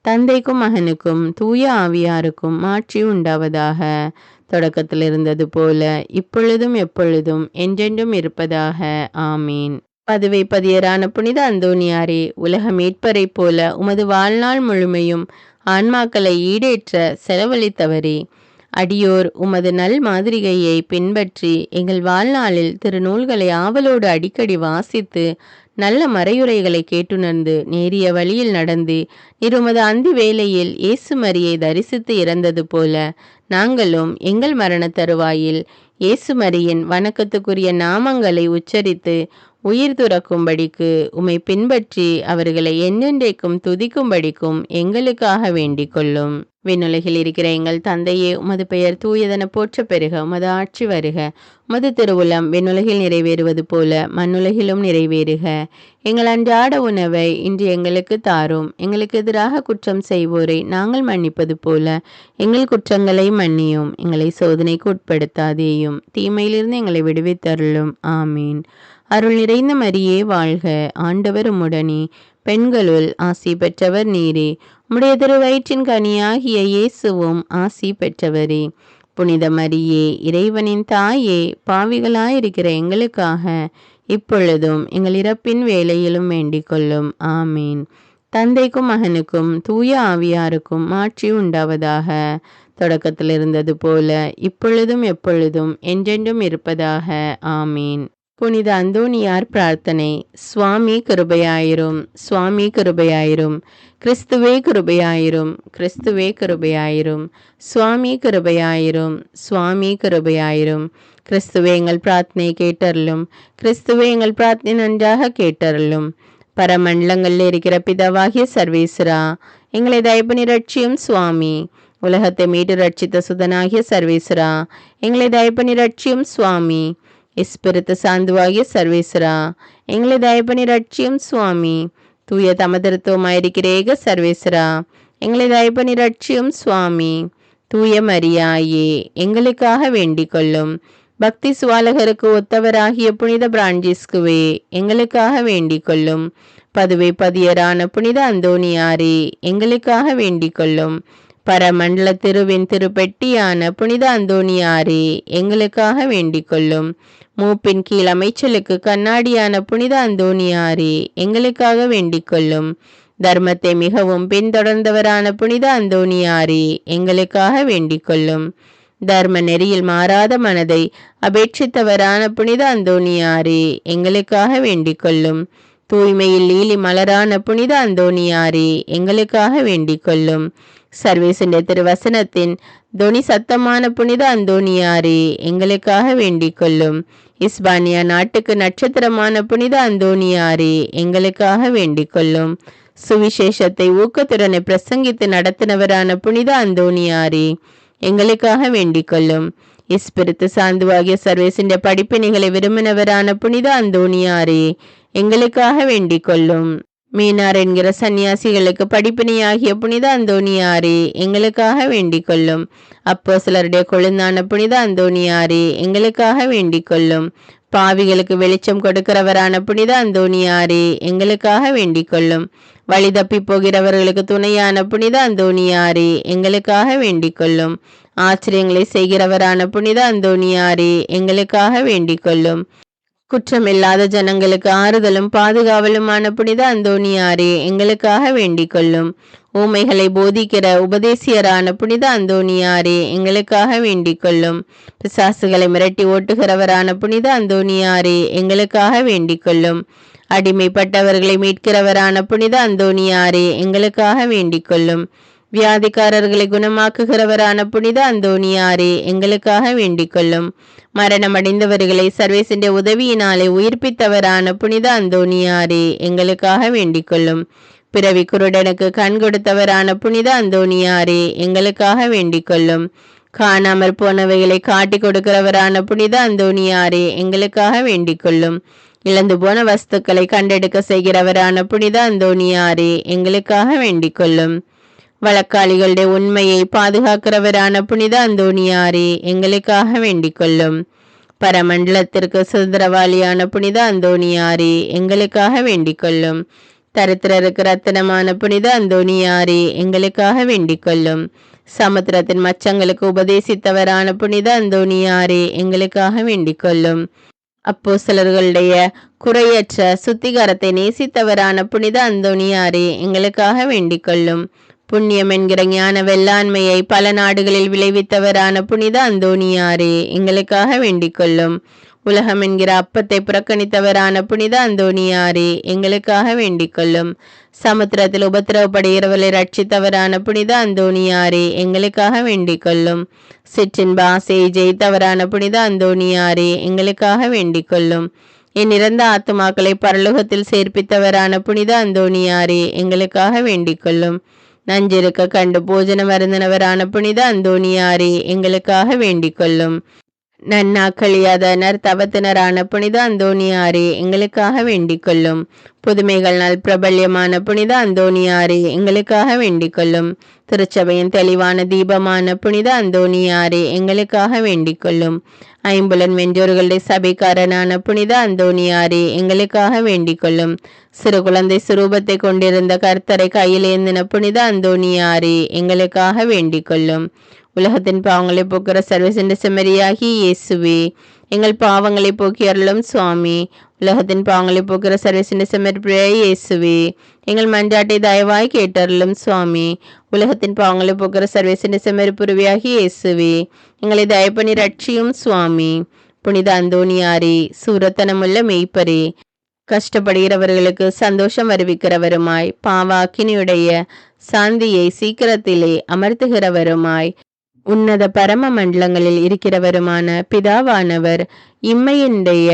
தந்தைக்கும் மகனுக்கும் தூய ஆவியாருக்கும் மாட்சி உண்டாவதாக. தொடக்கத்தில் இருந்தது போல இப்பொழுதும் எப்பொழுதும் என்றென்றும் இருப்பதாக. ஆமீன். பதுவை பதியரான புனித அந்தோணியாரே, உலக மீட்பரை போல உமது வாழ்நாள் முழுமையும் ஆன்மாக்களை ஈடேற்ற செலவழித்தவரே, அடியோர் உமது நல் மாதிரிகையை பின்பற்றி எங்கள் வாழ்நாளில் திருநூல்களை ஆவலோடு அடிக்கடி வாசித்து நல்ல மறையுரைகளை கேட்டுணர்ந்து நேரிய வழியில் நடந்து உமது அந்தி வேளையில் இயேசு மரியை தரிசித்து இறந்தது போல நாங்களும் எங்கள் மரண தருவாயில் இயேசு மரியின் வணக்கத்துக்குரிய நாமங்களை உச்சரித்து உயிர் துறக்கும்படிக்கு உம்மை பின்பற்றி அவர்களை என்றென்றைக்கும் துதிக்கும்படிக்கும் எங்களுக்காக வேண்டிக் கொள்ளும். விண்ணுலகில் இருக்கிற எங்கள் தந்தையே, உமது பெயர் தூயதென போற்றப் பெறுக. உமது ஆட்சி வருக. உமது திருவுளம் விண்ணுலகில் நிறைவேறுவது போல மண்ணுலகிலும் நிறைவேறுக. எங்கள் அன்றாட உணவை இன்று எங்களுக்கு தாரும். எங்களுக்கு எதிராக குற்றம் செய்வோரை நாங்கள் மன்னிப்பது போல எங்கள் குற்றங்களை மன்னியும். எங்களை சோதனைக்கு உட்படுத்தாதேயும், தீமையிலிருந்து எங்களை விடுவித்தருளும். ஆமீன். அருள் நிறைந்த மரியே வாழ்க. ஆண்டவர் உம்முடனே, பெண்களுள் ஆசி பெற்றவர் நீரே. உம்முடைய திருவயிற்றின் கனியாகிய இயேசுவும் ஆசி பெற்றவரே. புனித மரியே, இறைவனின் தாயே, பாவிகளாயிருக்கிற எங்களுக்காக இப்பொழுதும் எங்கள் இறப்பின் வேளையிலும் வேண்டிக் கொள்ளும். ஆமீன். தந்தைக்கும் மகனுக்கும் தூய ஆவியாருக்கும் மாட்சி உண்டாவதாக. தொடக்கத்தில் இருந்தது போல இப்பொழுதும் எப்பொழுதும் என்றென்றும் இருப்பதாக. ஆமீன். புனித அந்தோணியார் பிரார்த்தனை. சுவாமி கிருபையாயிரும், சுவாமி கிருபையாயிரும், கிறிஸ்துவே கிருபையாயிரும், கிறிஸ்துவே கிருபையாயிரும், சுவாமி கிருபையாயிரும், சுவாமி கிருபையாயிரும். கிறிஸ்துவே எங்கள் பிரார்த்தனை கேட்டருளும், கிறிஸ்துவே எங்கள் பிரார்த்தனை நன்றாக கேட்டருளும். பரமண்டலங்களில் இருக்கிற பிதாவாகிய சர்வேஸ்வரா, எங்களை தயவு நிரட்சியும் சுவாமி. உலகத்தை மீட்டு ரட்சித்த சுதனாகிய சர்வேஸ்வரா, எங்களை தயவு நிரட்சியும் சுவாமி. இஸ்பிரித்து சாந்துவாகிய சர்வேஸ்வரா, எங்களை தயவு நிரட்சியும் சுவாமி. தூய தமதிருத்துவமாயிருக்கிற ஏக சர்வேஸ்வரா, எங்களை தயவு நிரட்சியும் சுவாமி. தூய மரியாயே, எங்களுக்காக வேண்டிக் கொள்ளும். பக்தி சுவாலகருக்கு ஒத்தவராகிய புனித பிரான்சிஸ்குவே, எங்களுக்காக வேண்டிக் கொள்ளும். பதுவை பதியரான புனித அந்தோணியாரே, எங்களுக்காக வேண்டிக் கொள்ளும். பரமண்டல திருவின் திருப்பெட்டியான புனித அந்தோணியாரே, எங்களுக்காக வேண்டிக் கொள்ளும். மூப்பின் கீழ் அமைச்சலுக்கு கண்ணாடியான புனித அந்தோணியாரே, எங்களுக்காக வேண்டிக் கொள்ளும். தர்மத்தை மிகவும் பின்தொடர்ந்தவரான புனித அந்தோணியாரே, எங்களுக்காக வேண்டிக் கொள்ளும். தர்ம நெறியில் மாறாத மனதை அபேட்சித்தவரான புனித அந்தோணியாரே, எங்களுக்காக வேண்டிக் கொள்ளும். தூய்மையில் லீலி மலரான புனித அந்தோணியாரே, எங்களுக்காக வேண்டிக் கொள்ளும். சர்வேசனுடைய திருவசனத்தின் தொனி சத்தமான புனித அந்தோணியாரே, எங்களுக்காக வேண்டிக் கொள்ளும். இஸ்பானியா நாட்டுக்கு நட்சத்திரமான புனித அந்தோணியாரே, எங்களுக்காக வேண்டிக் கொள்ளும். சுவிசேஷத்தை ஊக்கத்துடனை பிரசங்கித்து நடத்தினவரான புனித அந்தோணியாரே, எங்களுக்காக வேண்டிக் கொள்ளும். இஸ்பிரித்து சாந்துவாகிய சர்வேசனுடைய படிப்பினைகளை விரும்பினவரான புனித அந்தோணியாரே, எங்களுக்காக வேண்டிக் கொள்ளும். மீனார் என்கிற சன்னியாசிகளுக்கு படிப்பினையாகிய புனித அந்தோணியாரே, எங்களுக்காக வேண்டிக் கொள்ளும். அப்போஸ்தலருடைய கொழுந்தான புனித அந்தோணியாரே, எங்களுக்காக வேண்டிக் கொள்ளும். பாவிகளுக்கு வெளிச்சம் கொடுக்கிறவரான புனித அந்தோணியாரே, எங்களுக்காக வேண்டிக் கொள்ளும். வழி தப்பி போகிறவர்களுக்கு துணையான புனித அந்தோணியாரே, எங்களுக்காக வேண்டிக் கொள்ளும். ஆச்சரியங்களை செய்கிறவரான புனித அந்தோணியாரே, எங்களுக்காக வேண்டிக் கொள்ளும். குற்றமில்லாத ஜனங்களுக்கு ஆறுதலும் பாதுகாவலுமான புனித அந்தோணியாரே, எங்களுக்காக வேண்டிக் கொள்ளும். ஊமைகளை போதிக்கிற உபதேசியரான புனித அந்தோணியாரே, எங்களுக்காக வேண்டிக் கொள்ளும். பிசாசுகளை மிரட்டி ஓட்டுகிறவரான புனித அந்தோணியாரே, எங்களுக்காக வேண்டிக் கொள்ளும். அடிமைப்பட்டவர்களை மீட்கிறவரான புனித அந்தோணியாரே, எங்களுக்காக வேண்டிக் கொள்ளும். வியாதிக்காரர்களை குணமாக்குகிறவரான புனித அந்தோணியாரே, எங்களுக்காக வேண்டிக் கொள்ளும். மரணமடைந்தவர்களை சர்வேசனுடைய உதவியினாலே உயிர்ப்பித்தவரான புனித அந்தோணியாரே, எங்களுக்காக வேண்டிக் கொள்ளும். பிறவி குருடனுக்கு கண் கொடுத்தவரான புனித அந்தோணியாரே, எங்களுக்காக வேண்டிக் கொள்ளும். காணாமற் போனவைகளை காட்டி கொடுக்கிறவரான புனித அந்தோணியாரே, எங்களுக்காக வேண்டிக் கொள்ளும். இழந்து போன வஸ்துக்களை கண்டெடுக்க செய்கிறவரான புனித அந்தோணியாரே, எங்களுக்காக வேண்டிக் கொள்ளும். வழக்காளிகளுடைய உண்மையை பாதுகாக்கிறவரான புனித அந்தோணியாரே, எங்களுக்காக வேண்டிக் கொள்ளும். பரமண்டலத்திற்கு சுதந்திரவாளியான புனித அந்தோணியாரே, எங்களுக்காக வேண்டிக் கொள்ளும். தரித்திரருக்கு ரத்தினமான புனித அந்தோணியாரே, எங்களுக்காக வேண்டிக் கொள்ளும். சமுத்திரத்தின் மச்சங்களுக்கு உபதேசித்தவரான புனித அந்தோணியாரே, எங்களுக்காக வேண்டிக் கொள்ளும். அப்போஸ்தலர்களுடைய குறையற்ற சுத்திகரத்தை நேசித்தவரான புனித அந்தோணியாரே, எங்களுக்காக வேண்டிக் கொள்ளும். புண்ணியம் என்கிற ஞான வெள்ளாண்மையை பல நாடுகளில் விளைவித்தவரான புனித அந்தோணியாரே, எங்களுக்காக வேண்டிக் கொள்ளும். உலகம் என்கிற அப்பத்தை புறக்கணித்தவரான புனித அந்தோணியாரே, எங்களுக்காக வேண்டிக் கொள்ளும். சமுத்திரத்தில் உபத்திரவப்படுகிறவர்களை ரட்சித்தவரான புனித அந்தோணியாரே, எங்களுக்காக வேண்டிக் கொள்ளும். சிற்றின்ப ஆசையை ஜெயித்தவரான புனித அந்தோணியாரே, எங்களுக்காக வேண்டிக் கொள்ளும். என் இறந்த ஆத்துமாக்களை பரலோகத்தில் சேர்ப்பித்தவரான புனித அந்தோணியாரே, எங்களுக்காக வேண்டிக் கொள்ளும். நஞ்சிருக்க கண்டு போஜனம் அருந்தினவரான புனித அந்தோணியாரே, எங்களுக்காக வேண்டிக் கொள்ளும். நன்னாக்களியாத நற்தவத்தினரான புனித அந்தோணியாரே, எங்களுக்காக வேண்டிக் கொள்ளும். புதுமைகள் நல் பிரபல்யமான புனித அந்தோணியாரே, எங்களுக்காக வேண்டிக் கொள்ளும். திருச்சபையின் தெளிவான தீபமான புனித அந்தோணியாரே, எங்களுக்காக வேண்டிக் கொள்ளும். ஐம்புலன் வென்றோர்களுடைய சபைக்காரனான புனித அந்தோணியாரே, எங்களுக்காக வேண்டிக் கொள்ளும். சிறு குழந்தை சுரூபத்தை கொண்டிருந்த கர்த்தரை கையில் ஏந்தின புனித அந்தோணியாரே, எங்களுக்காக வேண்டிக் கொள்ளும். உலகத்தின் பாவங்களை போக்குற சர்வசென்ற செம்மறியாகி இயேசுவே, எங்கள் பாவங்களை போக்கி அருளும் சுவாமி. உலகத்தின் பாவங்களை போக்குற சர்வீசின் செம்மறியே இயேசுவே, எங்கள் மன்றாட்டை தயவாய் கேட்டருளும் சுவாமி. உலகத்தின் பாவங்களை போக்குற சர்வீசின் செம்மறிப்புருவியாகி இயேசுவே, எங்களை தயப்பணி ரட்சியும் சுவாமி. புனித அந்தோணியாரே, சூரத்தனமுள்ள மெய்ப்பரே, கஷ்டப்படுகிறவர்களுக்கு சந்தோஷம் வருவிக்கிறவருமாய், பாவாக்கினியுடைய சாந்தியை சீக்கிரத்திலே அமர்த்துகிறவருமாய், உன்னத பரம மண்டலங்களில் இருக்கிறவருமான பிதாவானவர் இம்மையினுடைய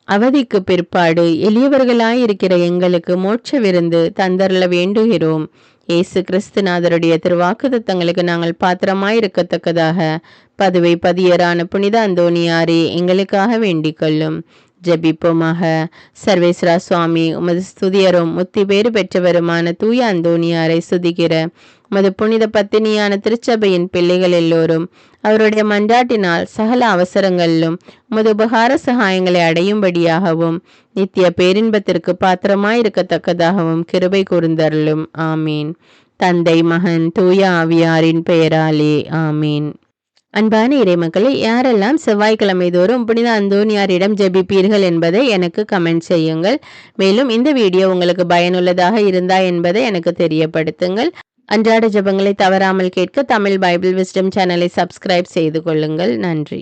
அவதிக்கு பிற்பாடு எளியவர்களாயிருக்கிற எங்களுக்கு மோட்ச விருந்து தந்தருள வேண்டுகிறோம். இயேசு கிறிஸ்துநாதருடைய திருவாக்குத்தத்தங்களுக்கு நாங்கள் பாத்திரமாயிருக்கத்தக்கதாக பதுவை பதியரான புனித அந்தோணியாரே, எங்களுக்காக வேண்டிக் கொள்ளும். ஜெபிப்போமாக. சர்வேஸ்வரா சுவாமி, உமது ஸ்துதியரும் முத்தி பேறு பெற்றவருமான தூய அந்தோணியாரை சுதிக்கிற உமது புனித பத்தினியான திருச்சபையின் பிள்ளைகள் எல்லோரும் அவருடைய மன்றாட்டினால் சகல அவசரங்களிலும் உமது உபகார சகாயங்களை அடையும்படியாகவும் நித்திய பேரின்பத்திற்கு பாத்திரமாயிருக்கத்தக்கதாகவும் கிருபை கூர்ந்தருளும். ஆமீன். தந்தை, மகன், தூய ஆவியாரின் பெயராலே ஆமீன். அன்பான இறைமக்களை, யாரெல்லாம் செவ்வாய்க்கிழமை தோறும் புனித அந்தோணியாரிடம் ஜெபிப்பீர்கள் என்பதை எனக்கு கமெண்ட் செய்யுங்கள். மேலும் இந்த வீடியோ உங்களுக்கு பயனுள்ளதாக இருந்தா என்பதை எனக்கு தெரியப்படுத்துங்கள். அன்றாட ஜெபங்களை தவறாமல் கேட்க தமிழ் பைபிள் விஸ்டம் சேனலை சப்ஸ்கிரைப் செய்து கொள்ளுங்கள். நன்றி.